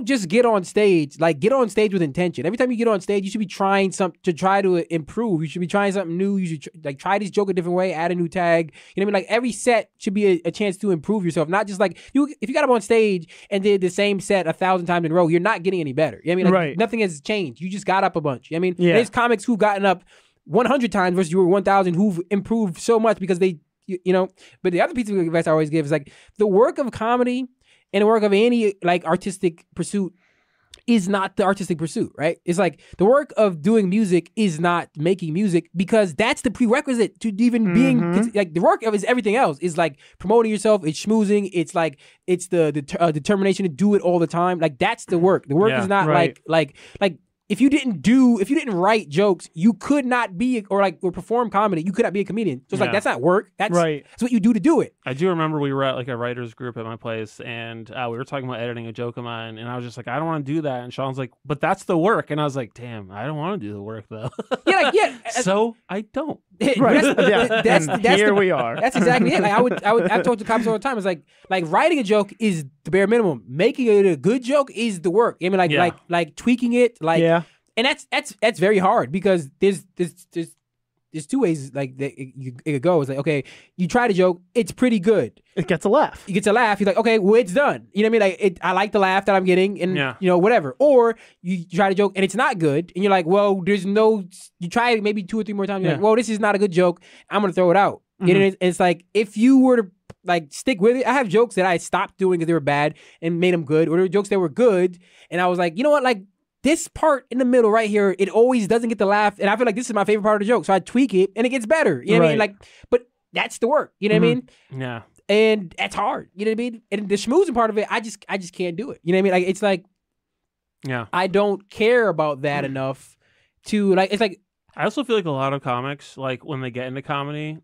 just get on stage. Like get on stage with intention. Every time you get on stage, you should be trying something to try to improve. You should be trying something new. You should try this joke a different way, add a new tag. You know what I mean? Like every set should be a chance to improve yourself. Not just like if you got up on stage and did the same set 1,000 times in a row, you're not getting any better. You know what I mean? Like nothing has changed. You just got up a bunch. You know what I mean? There's comics who've gotten up 100 times versus you were 1,000 who've improved so much because they, but the other piece of advice I always give is like the work of comedy and the work of any like artistic pursuit is not the artistic pursuit, right? It's like the work of doing music is not making music because that's the prerequisite to even being like the work of is everything else. Is like promoting yourself, it's schmoozing, it's like it's the determination to do it all the time. Like that's the work. The work is not like if you didn't write jokes, you could not be or perform comedy. You could not be a comedian. So it's like that's not work. That's what you do to do it. I do remember we were at like a writers group at my place, and we were talking about editing a joke of mine, and I was just like, I don't want to do that. And Sean's like, but that's the work. And I was like, damn, I don't want to do the work though. So I don't. Here we are. That's exactly it. Like I've talked to cops all the time. It's like writing a joke is the bare minimum. Making it a good joke is the work. I mean, like tweaking it, and that's very hard because there's two ways like it could go. It's like, okay, you try to joke, it's pretty good. It gets a laugh. You get a laugh. You're like, okay, well, it's done. You know what I mean? Like, I like the laugh that I'm getting, and whatever. Or you try to joke and it's not good, and you're like, well, you try it maybe 2 or 3 more times. You're like, well, this is not a good joke. I'm gonna throw it out. And it's like if you were to like stick with it. I have jokes that I stopped doing because they were bad and made them good, or there were jokes that were good, and I was like, you know what, like. This part in the middle right here, it always doesn't get the laugh. And I feel like this is my favorite part of the joke. So I tweak it and it gets better. You know what I mean? Like, but that's the work. You know what I mean? Yeah. And that's hard. You know what I mean? And the schmoozing part of it, I just can't do it. You know what I mean? Like, it's like, I don't care about that enough to like, it's like. I also feel like a lot of comics, like when they get into comedy,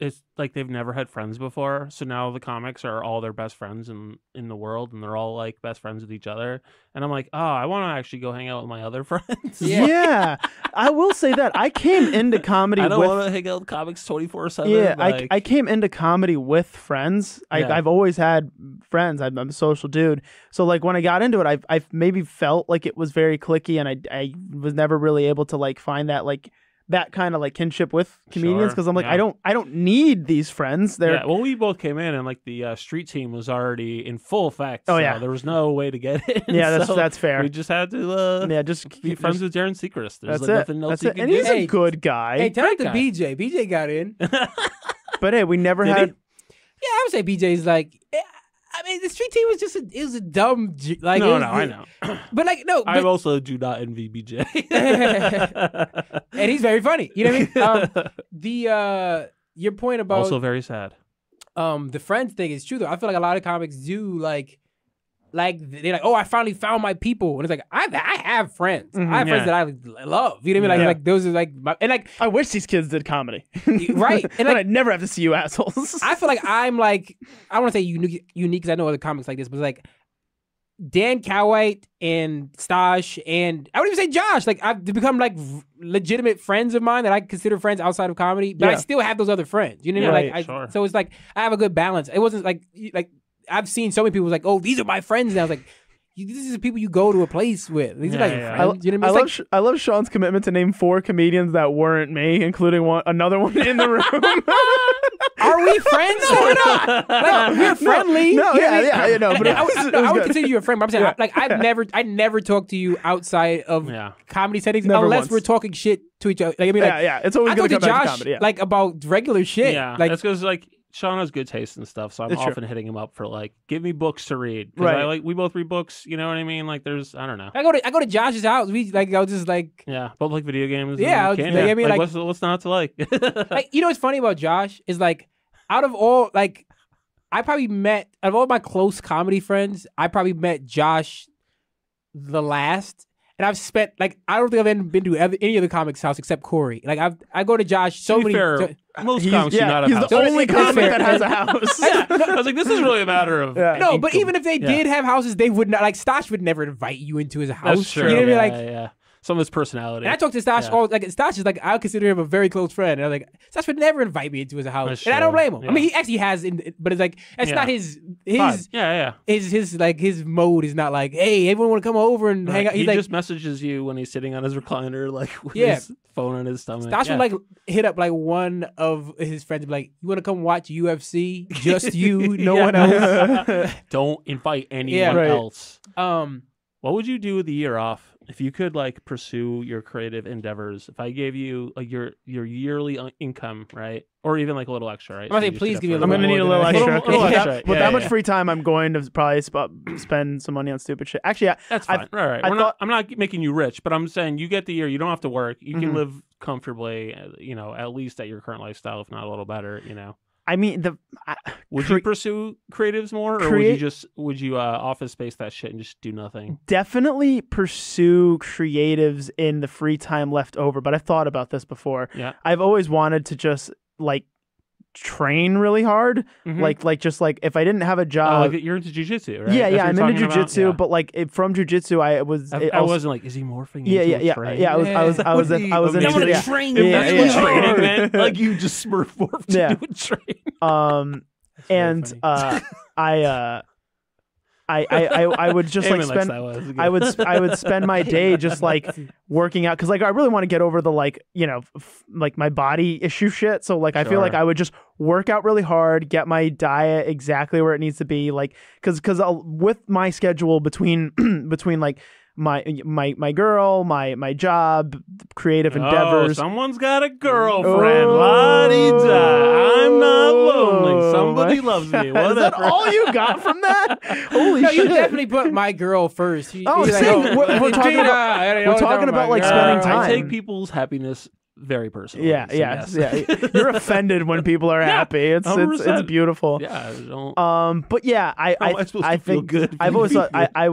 it's like they've never had friends before, so now the comics are all their best friends in the world, and they're all like best friends with each other. And I'm like, oh, I want to actually go hang out with my other friends. Yeah, I will say that I came into comedy. I don't want to hang out with comics 24/7. Yeah, like... I came into comedy with friends. I've always had friends. I'm a social dude, so like when I got into it, I maybe felt like it was very cliquey, and I was never really able to like find that like. That kind of like kinship with comedians because I'm like I don't need these friends. Well, we both came in and like the street team was already in full effect. Oh yeah, there was no way to get it. Yeah, that's fair. We just had to just be friends with Darren Seacrest. There's that's like nothing else you can and do. He's a good guy. Hey, tell it to BJ. BJ got in. But hey, we never had. Yeah, I would say BJ's like. I mean, the street team was just a dumb like. No, I know. But like, no. I also do not envy BJ. And he's very funny. You know what I mean? Your point about also very sad. The friends thing is true though. I feel like a lot of comics do like they're like, oh, I finally found my people, and it's like I have friends. I have friends that I love. You know what I mean? Like those are like and like I wish these kids did comedy, right? And like, I'd never have to see you assholes. I feel like I'm like I want to say unique because I know other comics like this, but it's like Dan Cowhite and Stash and I would even say Josh. Like I've become like legitimate friends of mine that I consider friends outside of comedy, but I still have those other friends. You know what I mean? So it's like I have a good balance. It wasn't like. I've seen so many people like, oh, these are my friends. And I was like, this is the people you go to a place with. These are like friends. You know what I mean? I love Sean's commitment to name 4 comedians that weren't me, including another one in the room. Are we friends? No, we're not. No, we're friendly. No, yeah. know, but I would consider you a friend. But I'm saying, like, I never talk to you outside of comedy settings unless we're talking shit to each other. Like, I mean, like, it's always going to come back to comedy. Like about regular shit. Yeah, like, that's because like Shawn has good taste and stuff, so I'm often hitting him up for like, give me books to read. Right. We both read books. You know what I mean? Like, there's, I don't know. I go to Josh's house. I was just like, both like video games. Yeah, I mean, like, what's not to like? Like, you know what's funny about Josh is like, out of all like, out of all my close comedy friends, I probably met Josh the last. And I've spent, like, I don't think I've ever been to any other comic's house except Corey. Like, I go to Josh so many. Most comics do not have houses. He's the only comic that has a house. I was like, this is really a matter of no, but even if they did have houses, they would not. Like, Stosh would never invite you into his house. That's true. You know what I mean? Like, some of his personality. And I talk to Stosh all like Stosh is like I consider him a very close friend. And I'm like, Stosh would never invite me into his house, That's and I true. don't blame him. Yeah. I mean, he actually has, but it's like that's not his his mode is not like, hey, everyone want to come over and hang out. He's he like, just messages you when he's sitting on his recliner, like with his phone on his stomach. Stosh would like hit up like one of his friends, and be like, you want to come watch UFC? Just you, no one else. Don't invite anyone else. What would you do with the year off if you could like pursue your creative endeavors? If I gave you like your yearly income, right, or even like a little extra, right? I'm gonna say, please give me a little. I'm gonna need a little extra. With that much yeah. free time, I'm going to probably spend some money on stupid shit. Actually, that's fine. Right. I'm not making you rich, but I'm saying you get the year. You don't have to work. You can live comfortably. You know, at least at your current lifestyle, if not a little better. You know. I mean, would you pursue creatives more, or would you office space that shit and just do nothing? Definitely pursue creatives in the free time left over. But I've thought about this before. Yeah, I've always wanted to just like train really hard, like just like if I didn't have a job. Like you're into jujitsu, right? Yeah, I'm into jujitsu, but like from jujitsu, I wasn't like, is he morphing? I was into training. That's what training meant. Like you just morphed to do a train. And I would just like spend I would spend my day just like working out because like I really want to get over the like like my body issue shit. So like I feel like I would just work out really hard, get my diet exactly where it needs to be, like because with my schedule between like my girl, my job, creative endeavors. Someone's got a girlfriend. La-dee-da. I'm not lonely. Somebody loves me. Whatever. Is that all you got from that? Holy shit! You definitely put my girl first. We're talking about like spending time. I take people's happiness very personally. Yeah. You're offended when people are happy. It's beautiful. Yeah. But yeah, I think good. I've always thought I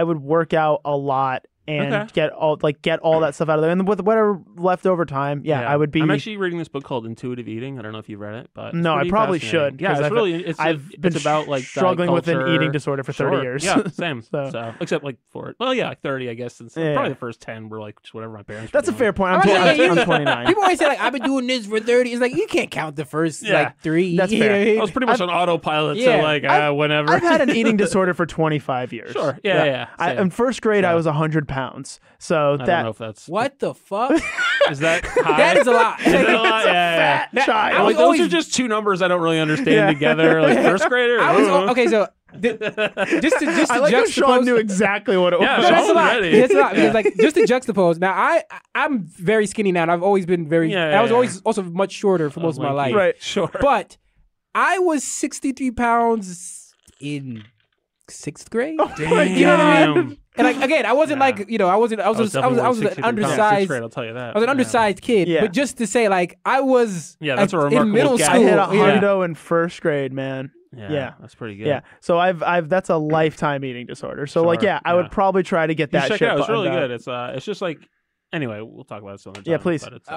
would work out a lot and get all that stuff out of there, and with whatever leftover time, I would be. I'm actually reading this book called Intuitive Eating. I don't know if you've read it, but no, I probably should. Yeah, it's about like struggling with an eating disorder for 30 years. Yeah, same. so except like for it. Well, yeah, like 30, I guess. Since probably the first 10 were like just whatever my parents. That's a fair point. I'm 29. People always say like I've been doing this for 30. It's like you can't count the first like 3. That's fair. I was pretty much on autopilot. So like whenever. I've had an eating disorder for 25 years. Sure. Yeah. In first grade, I was 100 pounds. So I don't know if that's what the fuck is that high? That is a lot. Is that a lot? Yeah. Fat child. Like, those are just two numbers I don't really understand together. Like first grader. Okay, so just to I like juxtapose, Shawn knew exactly what it was. Yeah, that's a lot. ready. That's a lot. Because like just to juxtapose. Now I'm very skinny now, and I've always been very. I was always also much shorter for most of my life. Right. Sure. But I was 63 pounds in 6th grade. Oh my you know what I mean? And like again, I wasn't like I was an undersized. Grade, I'll tell you that. I was an undersized kid, but just to say, like I was. That's a remarkable in middle gap. school. I hit a hundo in first grade, man. Yeah, that's pretty good. Yeah, so I've that's a lifetime eating disorder. So I would probably try to get that shit. It's really good. It's just like anyway, we'll talk about it some other time. Yeah, please. But it's,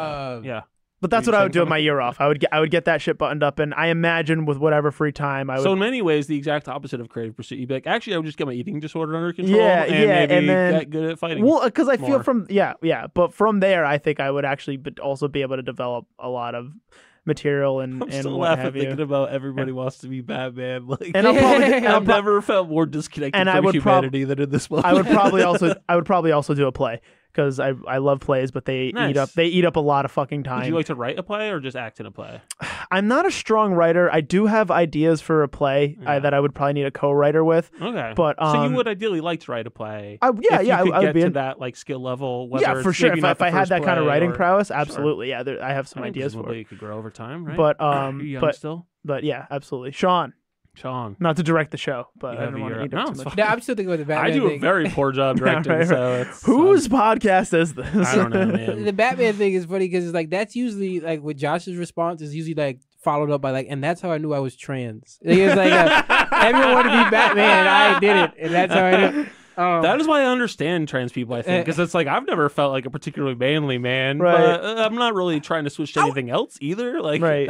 But that's what I would do with my year off. I would get that shit buttoned up, and I imagine with whatever free time I would. So in many ways, the exact opposite of creative pursuit. You'd be like, actually, I would just get my eating disorder under control. And maybe then get good at fighting. Well, because I feel but from there, I think I would actually also be able to develop a lot of material and I'm still what laughing have you. thinking about everybody wants to be Batman. Like, and I've never felt more disconnected from humanity than in this moment. I would probably also do a play. because I love plays, but they eat up a lot of fucking time. Would you like to write a play or just act in a play? I'm not a strong writer. I do have ideas for a play that I would probably need a co-writer with. Okay, but so you would ideally like to write a play. I would be to that like skill level. Yeah, for sure. If I had that kind of writing prowess, absolutely. Sure. Yeah, I have some ideas for it. You could grow over time, right? But Are you young still? But yeah, absolutely. Shawn. Not to direct the show, but I don't want to eat up too much. No, I'm still thinking about the Batman thing. I do a very poor job directing, right. so whose podcast is this? I don't know, man. The Batman thing is funny because it's like that's usually like with Josh's response is usually like followed up by like, and that's how I knew I was trans. It's like everyone wanted to be Batman, and I did it, and that's how I knew. That is why I understand trans people, I think, because it's like I've never felt like a particularly manly man, right. but I'm not really trying to switch to anything else either. Like, right.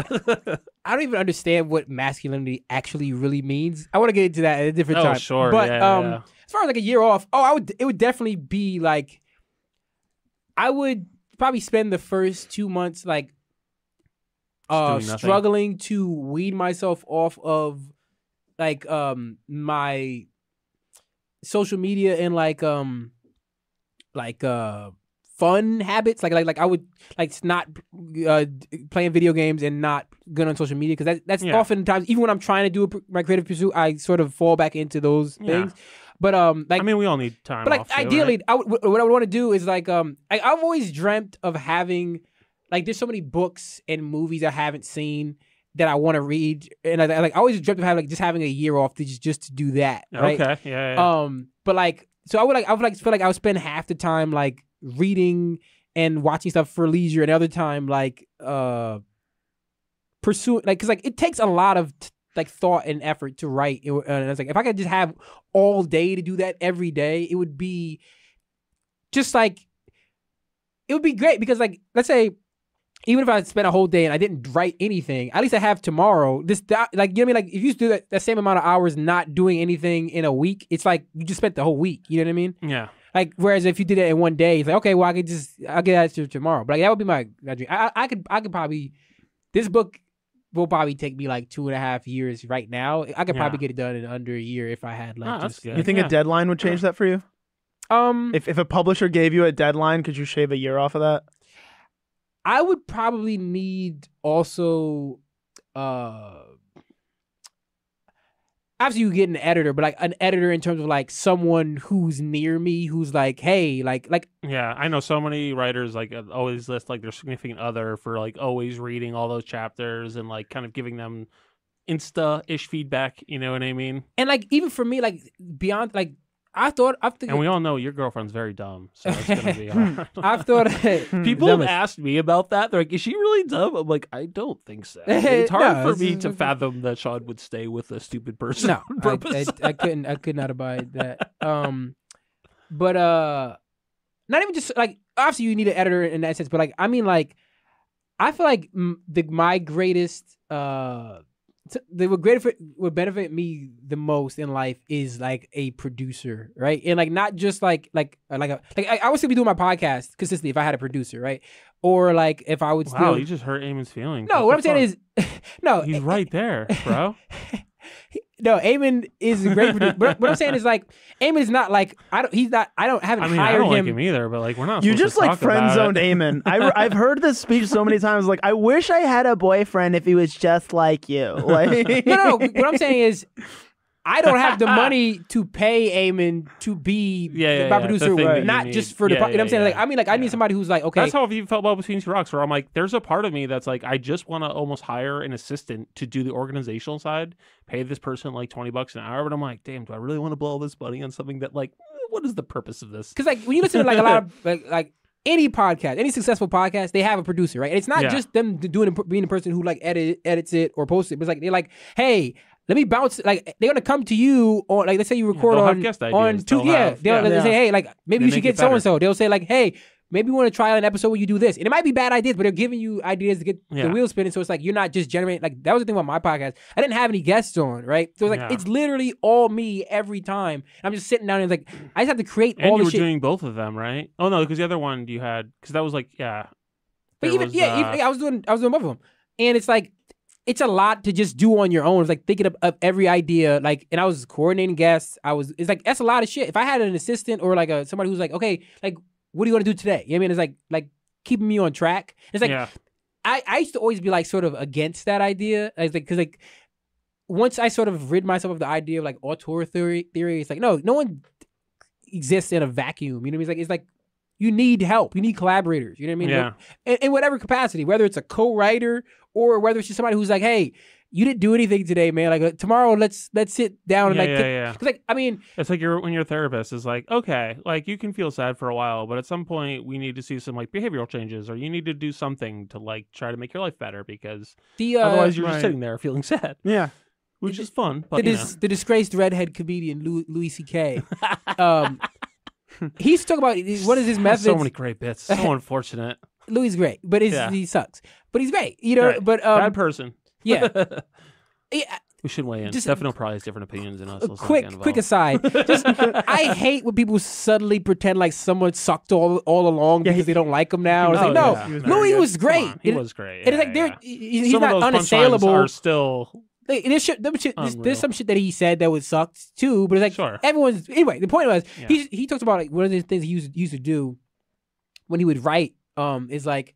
I don't even understand what masculinity actually really means. I want to get into that at a different time. Sure, but yeah. As far as like a year off, it would definitely be like I would probably spend the first 2 months like struggling to weed myself off of like my social media and like fun habits like I would like not playing video games and not good on social media because that's oftentimes oftentimes even when I'm trying to do my creative pursuit I sort of fall back into those things. But like I mean we all need time. But like off too, ideally, right? what I would want to do is like I've always dreamt of having like there's so many books and movies I haven't seen that I want to read, and I always dreamt of having just having a year off to just to do that. Right? Okay, yeah. But like, so I would feel like I would spend half the time like reading and watching stuff for leisure, and the other time like pursuing like because like it takes a lot of like thought and effort to write. And I was like, if I could just have all day to do that every day, it would be just like it would be great because like let's say. Even if I spent a whole day and I didn't write anything, at least I have tomorrow. Like, you know what I mean? Like, if you do that same amount of hours not doing anything in a week, it's like you just spent the whole week. You know what I mean? Yeah. Like, whereas if you did it in one day, it's like, okay, well, I'll get that to tomorrow. But like, that would be my dream. I could probably, this book will probably take me like 2.5 years right now. I could probably get it done in under a year if I had like that's good. You think a deadline would change that for you? If a publisher gave you a deadline, could you shave a year off of that? I would probably need also, obviously you get an editor, but like an editor in terms of like someone who's near me, who's like, hey, like. Yeah, I know so many writers like always list like their significant other for like always reading all those chapters and like kind of giving them Insta-ish feedback. You know what I mean? And like even for me, like beyond like. And we all know your girlfriend's very dumb, so it's gonna be hard. I've thought people have asked me about that. They're like, "Is she really dumb?" I'm like, "I don't think so." It's hard for me to fathom that Shawn would stay with a stupid person. No, I could not abide that. But not even just like obviously you need an editor in that sense, but like I mean like I feel like my greatest would benefit me the most in life is like a producer, right? And like not just I would still be doing my podcast consistently if I had a producer, right? Or like if I would you just hurt Eamon's feelings. No, what I'm saying is no, he's right there, bro. No, Eamon is a great producer. But what I'm saying is like Eamon is not like I don't hired him. I don't like him either, but like we're not. You just like friend zoned Eamon. I've heard this speech so many times. Like I wish I had a boyfriend if he was just like you. Like no. What I'm saying is I don't have the money to pay Eamon to be my producer, not just for the. You know what I'm saying? Like I mean, like I need somebody who's like okay. That's how you felt about Between Two Rocks, where I'm like, there's a part of me that's like, I just want to almost hire an assistant to do the organizational side, pay this person like $20 an hour, but I'm like, damn, do I really want to blow all this money on something that like, what is the purpose of this? Because like when you listen to like a lot of like any podcast, any successful podcast, they have a producer, right? And it's not just them being the person who like edits it or posts it, but it's like they're like, hey. Let me bounce. Like they're gonna come to you, or like let's say you record on two. They'll say, hey, like maybe you should get so and so. They'll say like, hey, maybe we want to try an episode where you do this, and it might be bad ideas, but they're giving you ideas to get the wheels spinning. So it's like you're not just generating. Like that was the thing about my podcast. I didn't have any guests on, right? So it's like it's literally all me every time. I'm just sitting down and like I just have to create all the shit. And you were doing both of them, right? Oh no, because the other one you had because that was like But even I was doing both of them, and it's like. It's a lot to just do on your own. It's like thinking of every idea. Like, and I was coordinating guests. It's like, that's a lot of shit. If I had an assistant or like somebody who's like, okay, like what do you want to do today? You know what I mean? It's like keeping me on track. It's like I used to always be like sort of against that idea. I was like, because like once I sort of rid myself of the idea of like auteur theory, it's like no one exists in a vacuum. You know what I mean? It's like you need help. You need collaborators. You know what I mean? Yeah. In whatever capacity, whether it's a co-writer or whether it's just somebody who's like, hey, you didn't do anything today, man. Like tomorrow, let's sit down and Cause like I mean, it's like when your therapist is like, okay, like you can feel sad for a while, but at some point we need to see some like behavioral changes, or you need to do something to like try to make your life better because otherwise you're just sitting there feeling sad. Yeah. Which is fun. But, the disgraced redhead comedian Louis C.K. He's talking about what is his method. So many great bits. So unfortunate. Louis is great, but he sucks. But he's great, you know. Right. But bad person. Yeah. We should weigh in. Stefano probably has different opinions than us. Quick aside. I hate when people suddenly pretend like someone sucked all along because they don't like him now. It's like, Louis was great. He was great. And it's like he's not unassailable. Are still. There's some shit that he said that was sucked too, but it's like everyone's anyway. The point was he talks about like one of the things he used to do when he would write is like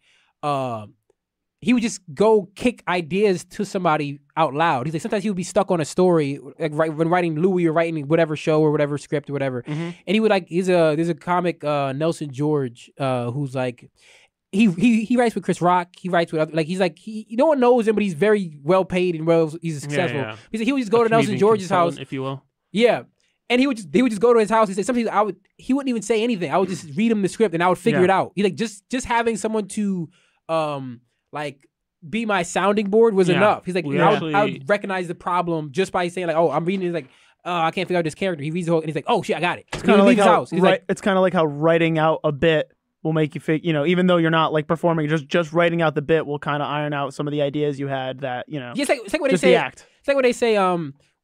he would just go kick ideas to somebody out loud. He's like sometimes he would be stuck on a story like when writing Louis or writing whatever show or whatever script or whatever, and he would like there's a comic Nelson George who's like. He writes with Chris Rock. He writes with other, like he's like no one knows him, but he's very well paid and he's successful. Yeah. He's like, he would just go to Nelson George's house, if you will. Yeah, and they would just go to his house. He said sometimes he wouldn't even say anything. I would just read him the script and I would figure it out. He like just having someone to like be my sounding board was enough. He's like I would recognize the problem just by saying like, oh, I'm reading it like. I can't figure out this character. He reads the whole and he's like, oh shit, I got it. It's kind of like how it's kind of like how writing out a bit will make you feel, even though you're not like performing, just writing out the bit will kind of iron out some of the ideas you had that, Yeah, it's like what they say. It's like what they say,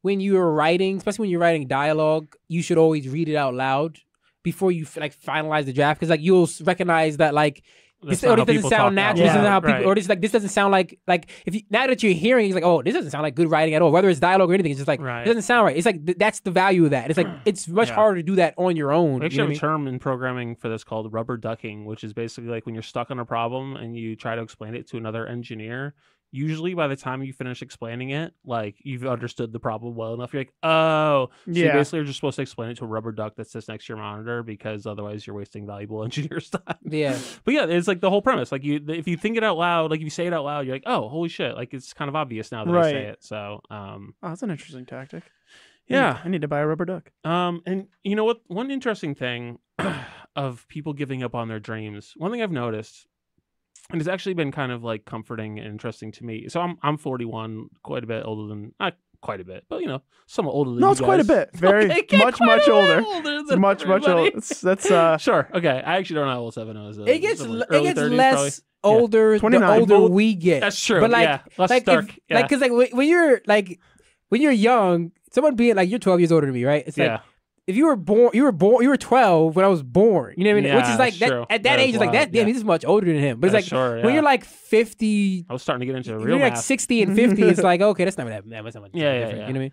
when you're writing, especially when you're writing dialogue, you should always read it out loud before you like finalize the draft. Cause like you'll recognize that like, this doesn't sound natural. This isn't how people, or this doesn't sound like if you, now that you're hearing, it's like, oh, this doesn't sound like good writing at all. Whether it's dialogue or anything, it's just like it doesn't sound right. It's like that's the value of that. It's like it's much harder to do that on your own. We actually have a term in programming for this called rubber ducking, which is basically like when you're stuck on a problem and you try to explain it to another engineer. Usually by the time you finish explaining it, like you've understood the problem well enough. You're like, oh, so you basically are just supposed to explain it to a rubber duck that sits next to your monitor because otherwise you're wasting valuable engineer's time. Yeah. But yeah, it's like the whole premise. Like if you think it out loud, like if you say it out loud, you're like, oh, holy shit. Like it's kind of obvious now that I say it. So, that's an interesting tactic. Yeah. I need to buy a rubber duck. And you know what? One interesting thing of people giving up on their dreams, one thing I've noticed, and it's actually been kind of like comforting and interesting to me. So I'm 41, quite a bit older than not quite a bit, but somewhat older than you it's guys. Quite a bit. Very much older. Much older. That's sure. Okay, I actually don't know how old Stefano is. It gets 30s, less older the older we get. That's true. But like less dark. Because when you're young, someone being like you're 12 years older than me, right? It's like. If you were 12 when I was born. You know what I mean? Which is like that, at that age, it's like that. Damn, he's much older than him. But it's like when you're like 50, I was starting to get into real you're math. like 60 and 50. It's like okay, that's not that much. Different. Yeah. You know what I mean?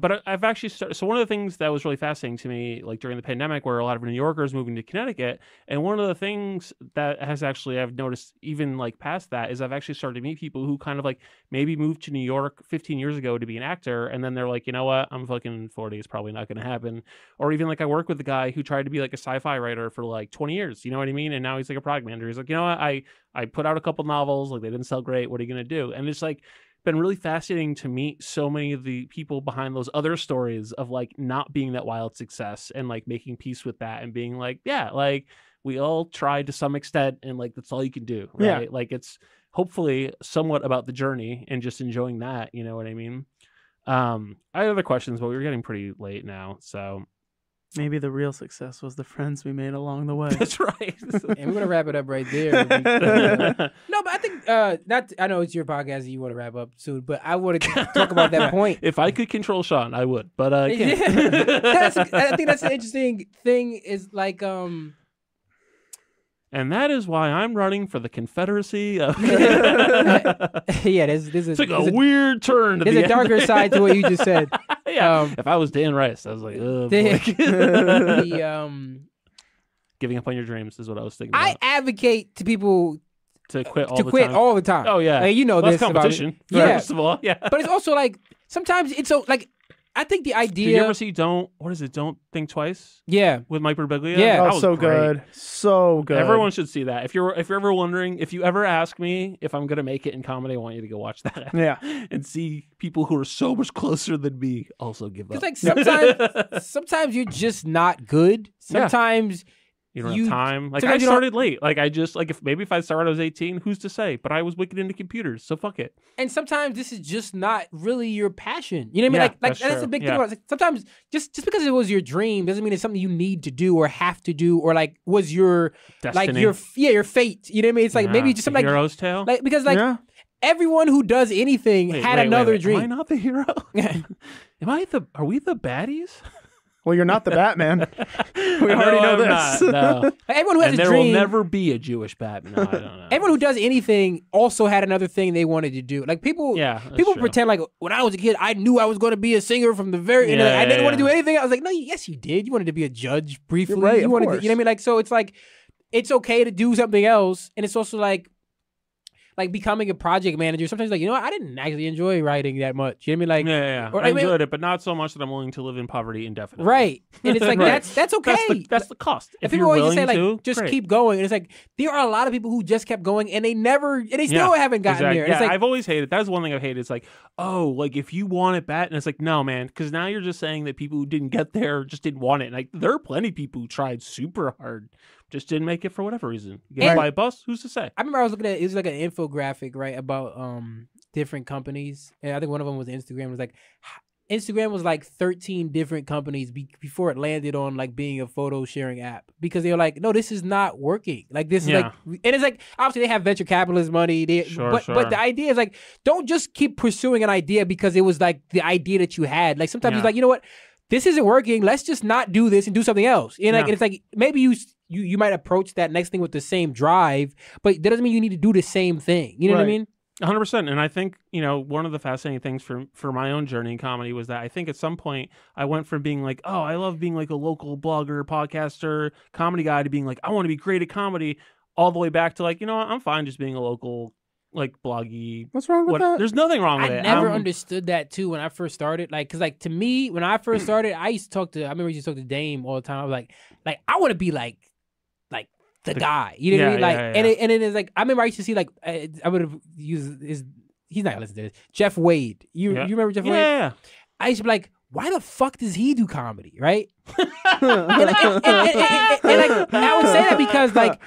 But I've actually started. So one of the things that was really fascinating to me, like during the pandemic, where a lot of New Yorkers moving to Connecticut, and one of the things that has actually I've noticed even like past that is I've actually started to meet people who kind of like maybe moved to New York 15 years ago to be an actor, and then they're like, you know what, I'm fucking 40, it's probably not going to happen. Or even like I work with a guy who tried to be like a sci-fi writer for like 20 years, you know what I mean? And now he's like a product manager. He's like, you know what, I put out a couple novels, like they didn't sell great. What are you going to do? And it's like been really fascinating to meet so many of the people behind those other stories of like not being that wild success and like making peace with that and being like, yeah, like we all tried to some extent and like that's all you can do, right? Yeah. Like it's hopefully somewhat about the journey and just enjoying that, you know what I mean? I had other questions, but we were getting pretty late now, so maybe the real success was the friends we made along the way. That's right. And we're gonna wrap it up right there. No, but I think I know it's your podcast and you want to wrap up soon, but I want to talk about that point. If I could control Shawn, I would, but I can't. I think that's an interesting thing. Is like and that is why I'm running for the Confederacy of... Yeah, there's a weird turn to there's a darker side to what you just said. Yeah, if I was Dan Rice, I was like, oh, boy. Give giving up on your dreams is what I was thinking about. I advocate to people to quit all the time. Oh yeah, you know this competition. Yeah, first of all, yeah. But it's also like sometimes it's so like I think the idea. Did you ever see Don't Think Twice? Yeah, with Mike Birbiglia. Yeah, that was so great. good, so good. Everyone should see that. If you're ever wondering, if you ever ask me if I'm gonna make it in comedy, I want you to go watch that. Yeah, and see people who are so much closer than me also give up. Because like sometimes you're just not good. Sometimes. You don't have time. Like I started late. Like I just like if I started when I was 18, who's to say? But I was wicked into computers, so fuck it. And sometimes this is just not really your passion. You know what I mean? Like that's the big thing about it. Like, sometimes just because it was your dream doesn't mean it's something you need to do or have to do or like was your destiny. Like your fate. You know what I mean? It's like maybe just something like hero's tale. Like because like everyone who does anything had another dream. Am I not the hero? Are we the baddies? Well, you're not the Batman. We already know this. No. Everyone who has a dream. There will never be a Jewish Batman. No, I don't know. Everyone who does anything also had another thing they wanted to do. Like people pretend like when I was a kid, I knew I was going to be a singer from the very end. I didn't want to do anything. I was like, no, yes, you did. You wanted to be a judge briefly. Right, you wanted to, you know what I mean? Like, so it's like, it's okay to do something else. And it's also like becoming a project manager. Sometimes like, you know what? I didn't actually enjoy writing that much. You know what I mean? Like, I enjoyed it, but not so much that I'm willing to live in poverty indefinitely. Right. And it's like, that's okay. That's the cost. If people always just say like, just keep going. And it's like, there are a lot of people who just kept going and they still haven't gotten there. Yeah, it's like, I've always hated, that's one thing I've hated. It's like, oh, like if you want it bad, and it's like, no, man, because now you're just saying that people who didn't get there just didn't want it. And like, there are plenty of people who tried super hard, just didn't make it for whatever reason. You get by a bus, who's to say? I remember I was looking at, it was like an infographic, right, about different companies. And I think one of them was Instagram. It was like, Instagram was like 13 different companies before it landed on like being a photo sharing app, because they were like, no, this is not working. Like this is like, and it's like, obviously they have venture capitalist money. But the idea is like, don't just keep pursuing an idea because it was like the idea that you had. Like sometimes it's like, you know what? This isn't working. Let's just not do this and do something else. And like, and it's like, maybe you might approach that next thing with the same drive, but that doesn't mean you need to do the same thing. You know what I mean? 100%. And I think, you know, one of the fascinating things for my own journey in comedy was that I think at some point I went from being like, oh, I love being like a local blogger, podcaster, comedy guy, to being like, I want to be great at comedy, all the way back to like, you know what, I'm fine just being a local like bloggy. What's wrong with that? There's nothing wrong with it. I never understood that too when I first started. Like, cause like to me, when I first started, I remember I used to talk to Dame all the time. I was like I want to be like the guy. You know what I mean? Like, and then it's like, I remember I used to see like, I would have used he's not gonna listen to this, Jeff Wade. You remember Jeff Wade? Yeah. I used to be like, why the fuck does he do comedy, right? and I would say that because I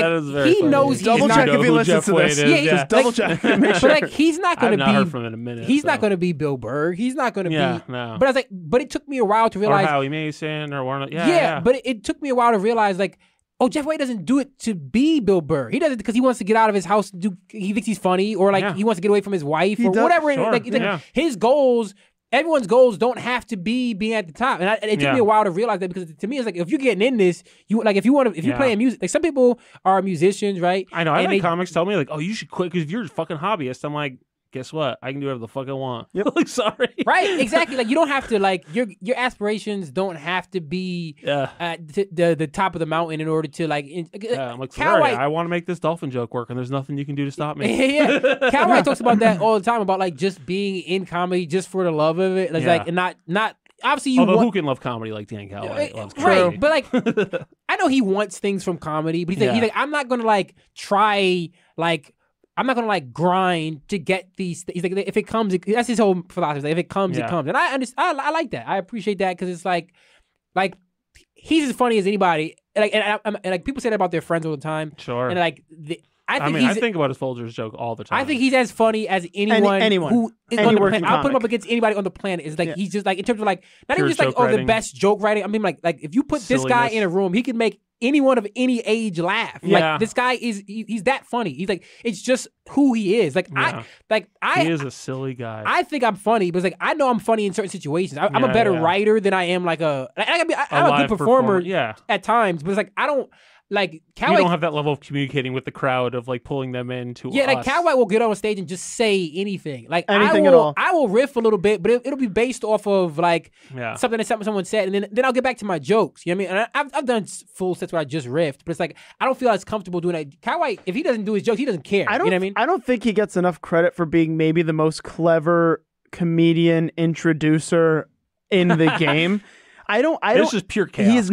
was like, he knows he's double not. Check if he listens to this. Just double check. Make sure. But like, he's not going to be. I've not heard from him in a minute. He's not going to be Bill Burr. He's not going to be. No. But I was like, but it took me a while to realize. Or Howie Mason or one. But it took me a while to realize like, oh, Jeff Wade doesn't do it to be Bill Burr. He does it because he wants to get out of his house. He thinks he's funny, or like he wants to get away from his wife, or whatever. Sure. Like his goals. Everyone's goals don't have to be being at the top, and it took me a while to realize that, because to me it's like, if you're getting in this, you like if you're playing music, like some people are musicians, right? I know. I've had comics tell me like, oh, you should quit because if you're a fucking hobbyist, I'm like, guess what? I can do whatever the fuck I want. Yep. Like, sorry. Right, exactly. Like, you don't have to, like, your aspirations don't have to be at the top of the mountain in order to, like... I'm like, sorry, I want to make this dolphin joke work, and there's nothing you can do to stop me. Cal White talks about that all the time, about, like, just being in comedy just for the love of it. It's like, and not obviously who can love comedy like Dan Coway loves comedy? Right, but, like, I know he wants things from comedy, but he's like, I'm not going to, like, try, like... I'm not gonna like grind to get these. He's like, if it comes, that's his whole philosophy. Like, if it comes, it comes, and I understand. I like that. I appreciate that, because it's like he's as funny as anybody. And like people say that about their friends all the time. Sure. And like I think about his Folgers joke all the time. I think he's as funny as anyone who is on the planet. I'll put him up against anybody on the planet. It's like he's just like, in terms of like, not even just like the best joke writing. I mean like if you put this guy in a room, he can make anyone of any age laugh. Like, this guy he's that funny. He's like, it's just who he is. Like he is a silly guy. I think I'm funny, but it's like, I know I'm funny in certain situations. I'm a better writer than I am like I'm a good performer at times, but it's like I don't like Cal You White, don't have that level of communicating with the crowd of like pulling them into yeah, us. like Cal White will get on stage and just say anything. Like Anything at all. I will riff a little bit, but it'll be based off of like Yeah. something that someone said, and then I'll get back to my jokes. You know what I mean? And I've done full sets where I just riffed, but it's like I don't feel as comfortable doing that. Cal White, if he doesn't do his jokes, he doesn't care. You know what I mean? I don't think he gets enough credit for being maybe the most clever comedian introducer in the game. It's just pure chaos. He's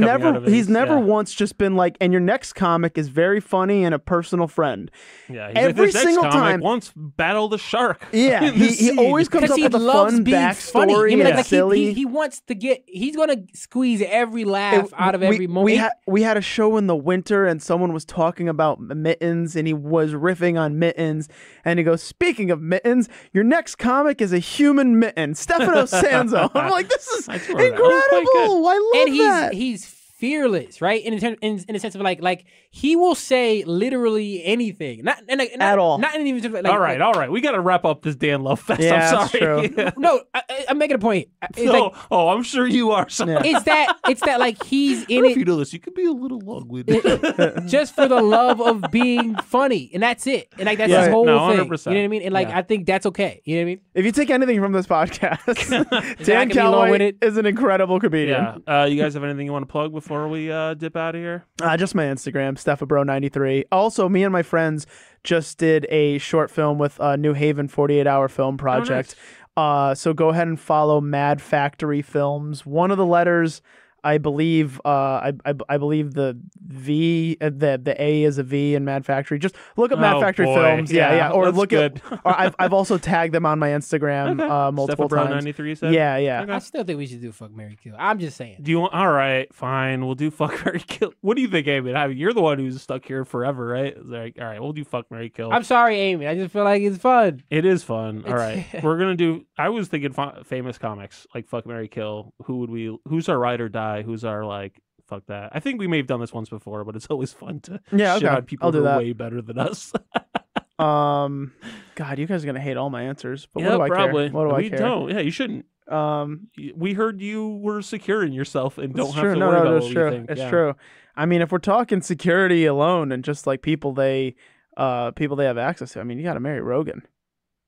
never once just been like, and your next comic is very funny and a personal friend. Yeah, every single time. Once battled a shark. Yeah, he always comes up with a fun backstory and like silly. He wants to get. He's gonna squeeze every laugh out of every moment. We had a show in the winter, and someone was talking about mittens, and he was riffing on mittens, and he goes, "Speaking of mittens, your next comic is a human mitten, Stefano Sanzo." I'm like, this is incredible. I love that. And he's fearless, right? In the sense of like he will say literally anything, not at all. Not even like. All right. We got to wrap up this Dan Love Fest. Yeah, I'm sorry. That's true. No, I'm making a point. I'm sure you are. Yeah. It's that like he's in If it you know this, you could be a little long-winded. just for the love of being funny, and that's it. And like that's his whole thing. 100%. You know what I mean? And like I think that's okay. You know what I mean? If you take anything from this podcast, Dan Cal White is an incredible comedian. Yeah. You guys have anything you want to plug before we dip out of here? Just my Instagram, Stefabro93. Also, me and my friends just did a short film with New Haven 48-hour film project. Oh, nice. So go ahead and follow Mad Factory Films. One of the letters, I believe, I believe the V, the A is a V in Mad Factory. Just look up Mad Factory Films. Yeah. Or look at. Or I've also tagged them on my Instagram multiple times. 93 said? Yeah. I still think we should do Fuck, Marry, Kill. I'm just saying. Do you want? All right, fine. We'll do Fuck, Marry, Kill. What do you think, Amy? I mean, you're the one who's stuck here forever, right? It's like, all right, we'll do Fuck, Marry, Kill. I'm sorry, Amy. I just feel like it's fun. It is fun. All right, we're gonna do. I was thinking famous comics like Fuck, Marry, Kill. Who's our ride or die? Who's our like? Fuck that. I think we may have done this once before, but it's always fun to shit on people who are way better than us. God, you guys are gonna hate all my answers. But what do I probably. care? What do I care? Don't. Yeah, you shouldn't. We heard you were secure in yourself and don't have to no, worry about that's what true. you think. It's true. I mean, if we're talking security alone and just like people they have access to, I mean, you got to marry Rogan.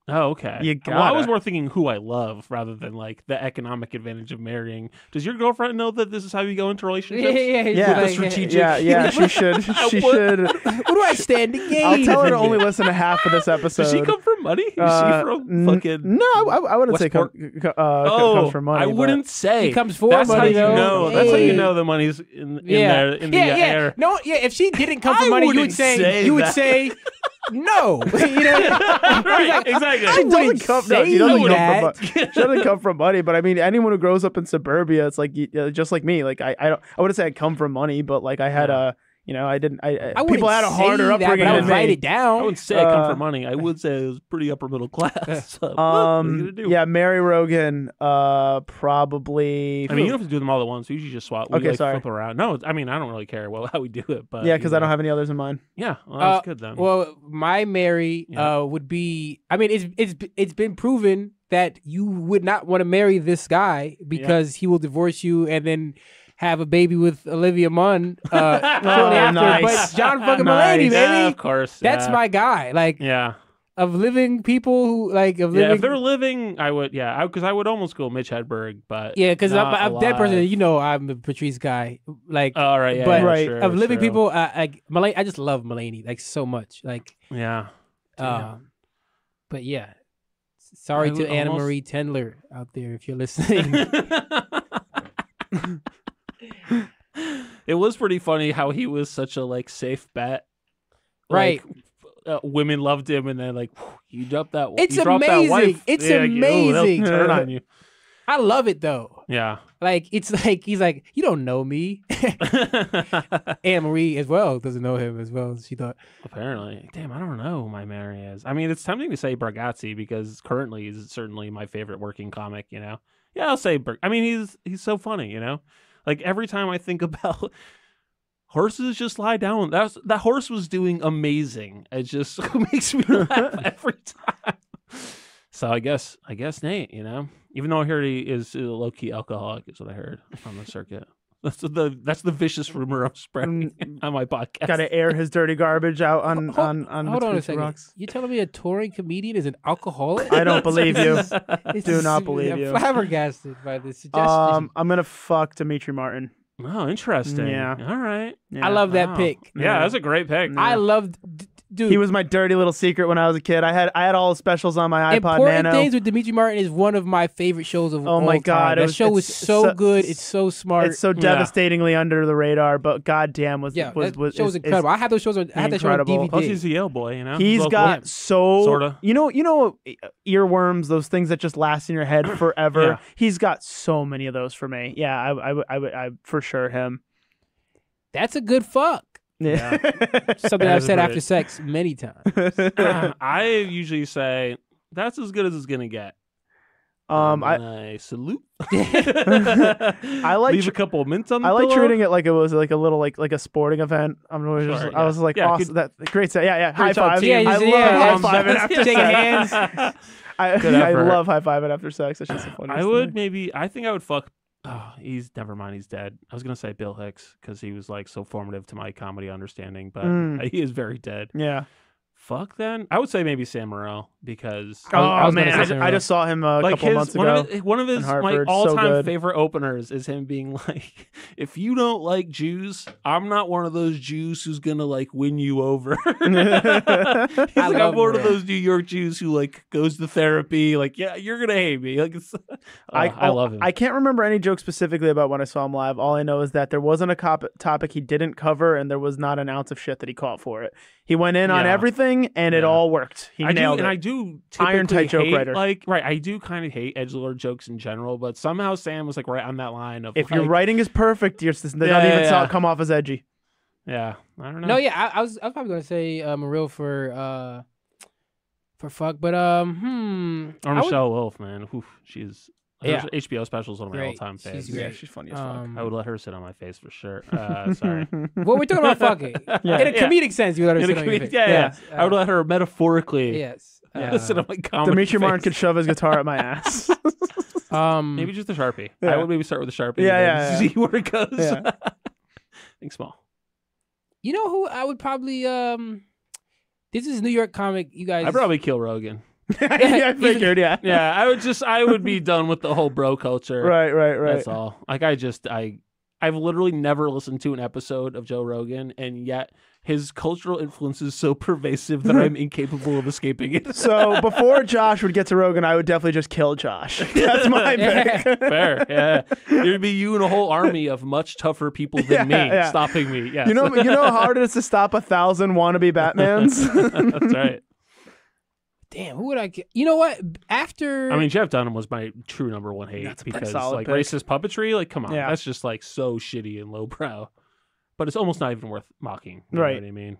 Oh, okay. Well, I was more thinking who I love rather than like the economic advantage of marrying. Does your girlfriend know that this is how you go into relationships? Yeah. Strategic. Yeah, she should. She should. What do I stand to gain? I'll tell her to only listen to half of this episode. Does she come from money? Is she from fucking? No, I wouldn't say comes from money. I wouldn't say. She comes for That's money. How you know. Hey. That's how you know the money's in the air. No, if she didn't come from money, you would say no. You know, right? Exactly. She doesn't come from money, but I mean, anyone who grows up in suburbia, it's like just like me. Like I wouldn't say I come from money, but like I had people had a harder upbringing I than would write me. it down. I wouldn't say I come from money. I would say it was pretty upper middle class. So, what are you gonna do? Yeah, Mary Rogan, probably. I mean, you don't have to do them all at once. We usually just swap. We sorry. flip around. No, I mean, I don't really care how we do it, but Yeah, because I don't have any others in mind. Yeah, well, that's good then. Well, my Mary would be. I mean, it's been proven that you would not want to marry this guy because he will divorce you and then have a baby with Olivia Munn shortly after. Nice. But John fucking Mulaney, baby. Yeah, of course. That's my guy. Like, of living people who like of living. Yeah, if they're living, I would. Yeah, because I would almost go Mitch Hedberg, but because I'm that person. You know, I'm a Patrice guy. Like, all right, yeah, but right. Of living people, Mulaney, I just love Mulaney like so much. Like, but yeah. Sorry to Anna Marie Tendler out there if you're listening. It was pretty funny how he was such a like safe bet, right? Like, women loved him, and then like you dropped that. It's you dropped amazing. That wife. It's Like, amazing. turn on you. I love it though. Yeah, like it's like he's like, you don't know me. Anne Marie as well doesn't know him as well as she thought. Apparently, damn, I don't know who my Mary is. I mean, it's tempting to say Bargatze because currently he's certainly my favorite working comic. You know, yeah, I'll say. I mean, he's so funny. You know. Like every time I think about horses just lie down. That horse was doing amazing. It just makes me laugh every time. So I guess Nate, you know, even though I heard he is a low-key alcoholic is what I heard on the circuit. That's the vicious rumor I'm spreading on my podcast. Got to air his dirty garbage out on Hold on a second. Rocks. You telling me a touring comedian is an alcoholic? I don't believe you. Do not believe you. I'm flabbergasted by this suggestion. I'm gonna fuck Dimitri Martin. Oh, interesting. Yeah. All right. Yeah. I love that pick. Yeah, that's a great pick. I loved, dude. He was my dirty little secret when I was a kid. I had all the specials on my iPod Important Nano. Things with Dimitri Martin is one of my favorite shows of all time. Oh my God, that show was so good. It's so smart. It's so devastatingly under the radar, but goddamn was that show was incredible. I had those shows. I had that show on DVD. Plus, he's a Yale boy, you know. He's got sorta. You know, earworms, those things that just last in your head forever. Yeah. He's got so many of those for me. Yeah, I for sure him. That's a good fuck. Yeah. Something I've said after sex many times. I usually say that's as good as it's gonna get. I salute. I like leave a couple of mints on the I like pillow. treating it like it was like a little like a sporting event. I was like, awesome. That great set. Yeah. High five. Yeah, I love high fiving after shaking sex. hands. I love high fiving after sex. It's just the funniest I would thing. I think I would fuck. Oh, never mind. He's dead. I was gonna say Bill Hicks because he was like so formative to my comedy understanding, but he is very dead. Yeah. Fuck then. I would say maybe Sam Morril because I just saw him a couple months ago. One of his my Hartford. all-time favorite openers is him being like, "If you don't like Jews, I'm not one of those Jews who's gonna like win you over." He's like, I'm one of those New York Jews who like goes to therapy. Like, yeah, you're gonna hate me. Like, I love him. I can't remember any jokes specifically about when I saw him live. All I know is that there wasn't a topic he didn't cover, and there was not an ounce of shit that he caught for it. He went in on everything, and it all worked. He nailed it. And I do Iron tight joke writer. I do kind of hate edgelord jokes in general, but somehow Sam was like right on that line of if your writing is perfect, you're not even come off as edgy. Yeah, I don't know. No, yeah, I was probably gonna say Morril for fuck, but or Michelle Wolf, man. Oof, she's. Her HBO special is one of my all-time faves. She's funny as fuck. I would let her sit on my face for sure. Sorry. Well, we're talking about fucking. In a comedic sense, you let her sit on your face. Yeah. I would let her metaphorically sit on my comedy Dimitri Martin face. could shove his guitar at my ass. Maybe just a Sharpie. Yeah. I would maybe start with a Sharpie. Yeah. See where it goes. Yeah. Think small. You know who I would probably this is New York comic. You guys. I'd probably kill Rogan. I figured, Yeah, I would be done with the whole bro culture. Right. That's all. Like I've literally never listened to an episode of Joe Rogan, and yet his cultural influence is so pervasive that I'm incapable of escaping it. So before Josh would get to Rogan, I would definitely just kill Josh. That's my pick. Fair, yeah. There'd be you and a whole army of much tougher people than me stopping me. Yes. You know how hard it is to stop 1,000 wannabe Batmans? That's right. Damn, who would I get? You know what? After Jeff Dunham was my true number one hate because like pick. racist puppetry, like come on, Yeah. that's just like so shitty and lowbrow. But it's almost not even worth mocking. You know what I mean?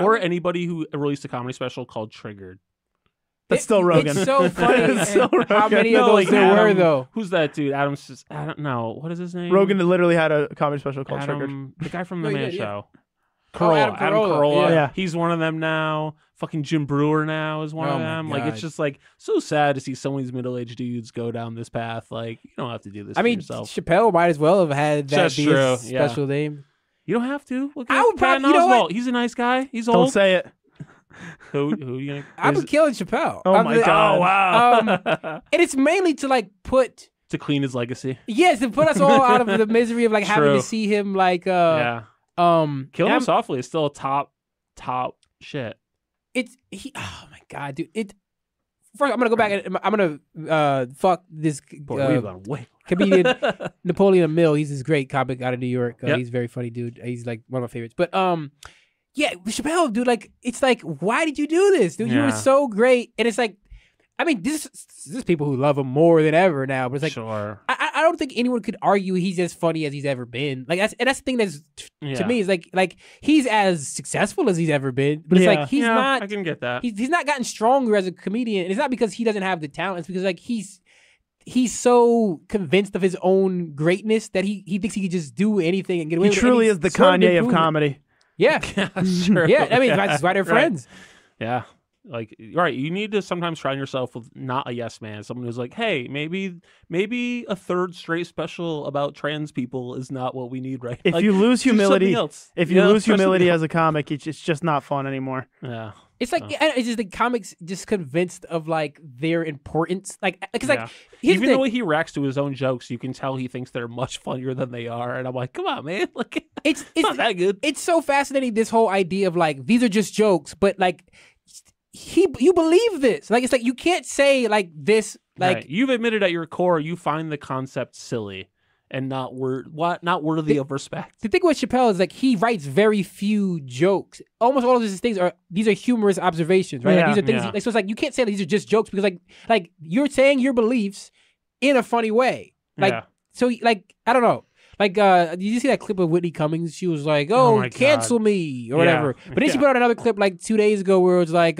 Or anybody who released a comedy special called Triggered. That's still Rogan. It's so funny. Still How many No, of those like there were Adam- though? Who's that dude? I don't know. What is his name? Rogan literally had a comedy special called Triggered. The guy from The No, he Man did, Show. Adam Carolla. Yeah. He's one of them now. Fucking Jim Brewer now is one of my them. Like, it's God. just like so sad to see some of these middle-aged dudes go down this path. Like, you don't have to do this I for mean, yourself. Chappelle might as well have had that That's be true, his yeah. special name. You don't have to. Look at I would Patton probably- you know Oswalt. what? He's a nice guy. He's Don't old. say it. Who you gonna? I would kill Chappelle. Oh my God. Oh wow. And it's mainly to like put To clean his legacy. yes, to put us all out of the misery of like having True. to see him like Yeah. Killing and him softly is still a top shit. oh my God, dude. First, I'm gonna go back and I'm gonna fuck this Boy, we've gone way. comedian Napoleon Mill. He's this great comic out of New York. Yep. He's a very funny dude. He's like one of my favorites. But yeah, Chappelle, dude. Like, it's like, why did you do this, dude? You were Yeah. so great, and it's like, I mean, this is people who love him more than ever now. But it's like, Sure. I don't think anyone could argue he's as funny as he's ever been. Like that's the thing that's to me is like he's as successful as he's ever been. But it's like he's not. I can get that. He's not gotten stronger as a comedian. And it's not because he doesn't have the talent. It's because like he's so convinced of his own greatness that he thinks he could just do anything and get away He with it. truly And is the he's sort Kanye of improving. comedy. Yeah. Sure. Yeah. I mean, that's why they're friends. Yeah. Like, right, you need to sometimes surround yourself with not a yes man, someone who's like, hey, maybe a third straight special about trans people is not what we need right now. If you lose humility, as a comic, it's just not fun anymore. Yeah. It's like it's just the comics just convinced of like their importance, like because like even the way he reacts to his own jokes, you can tell he thinks they're much funnier than they are, and I'm like, come on, man, like it's not that good. It's so fascinating, this whole idea of like these are just jokes, but like you believe this, like it's like you can't say like this, like right. You've admitted at your core you find the concept silly and not worthy of respect. The thing with Chappelle is like he writes very few jokes. Almost all of these things are humorous observations, right? Yeah. Like, these are things. Like, so it's like you can't say that these are just jokes because like you're saying your beliefs in a funny way. Like so like I don't know. Like did you see that clip of Whitney Cummings? She was like, "Oh, cancel me" or whatever. But then she put out another clip like 2 days ago where it was like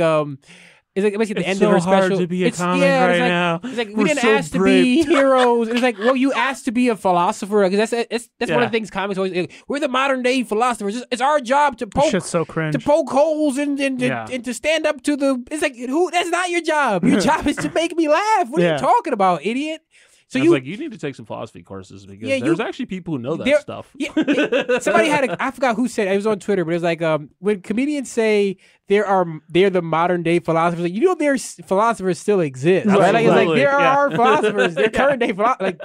it's like basically the end of her special. It's so hard to be a comic right now. It's like we didn't ask to be heroes. It's like, well, you asked to be a philosopher because that's one of the things comics always. We're the modern day philosophers. It's our job to poke. Shit's so cringe. To poke holes and to stand up to the. It's like that's not your job. Your job is to make me laugh. What are you talking about, idiot? So you need to take some philosophy courses because there's actually people who know that stuff. Somebody had I forgot who said it. It was on Twitter, but it was like when comedians say they're the modern day philosophers, like their philosophers still exist, right? Like it's like there are philosophers, they're current day philosophers.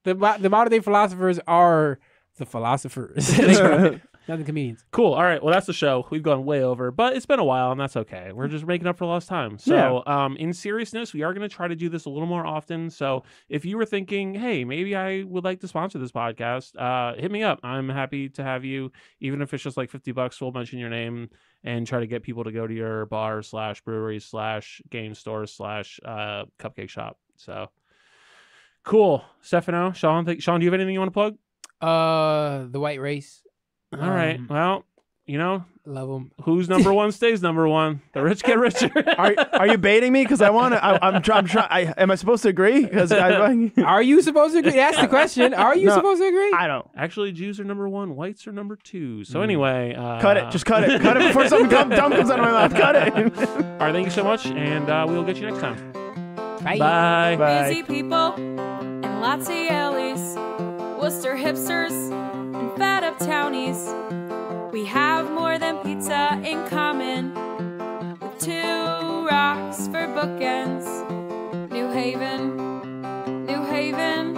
Like the modern day philosophers are the philosophers. Not the comedians. Cool. All right. Well, that's the show. We've gone way over, but it's been a while, and that's okay. We're just making up for lost time. So, in seriousness, we are going to try to do this a little more often. So, if you were thinking, hey, maybe I would like to sponsor this podcast, hit me up. I'm happy to have you, even if it's just like $50. We'll mention your name and try to get people to go to your bar / brewery / game store / cupcake shop. So, cool. Stefano, Shawn, do you have anything you want to plug? The White Race. All right. Well, love them. Who's number one stays number one. The rich get richer. Are you baiting me? Because I want to. I'm trying. Am I supposed to agree? Because are you supposed to agree? That's the question. Are you supposed to agree? I don't. Actually, Jews are number one. Whites are number two. So anyway, cut it. Just cut it. Cut it before something dumb comes out of my mouth. Cut it. All right. Thank you so much, and we will get you next time. Bye. Bye. Bye. Busy people and lots of yellies, Worcester hipsters and fat up townies. We have more than pizza in common, with 2 rocks for bookends. New Haven, New Haven,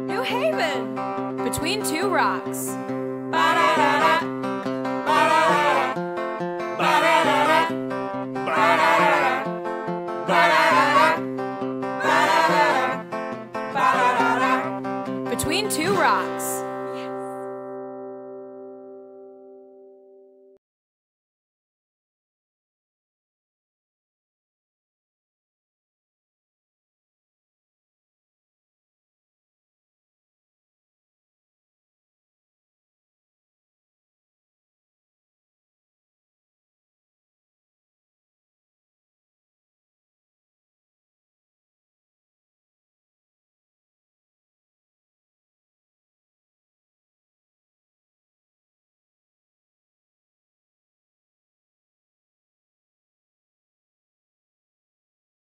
New Haven, between 2 rocks. Ba-da-da-da, ba-da-da-da, ba-da-da-da, ba-da-da-da, ba-da-da-da, ba-da-da-da, ba-da-da-da, between 2 rocks.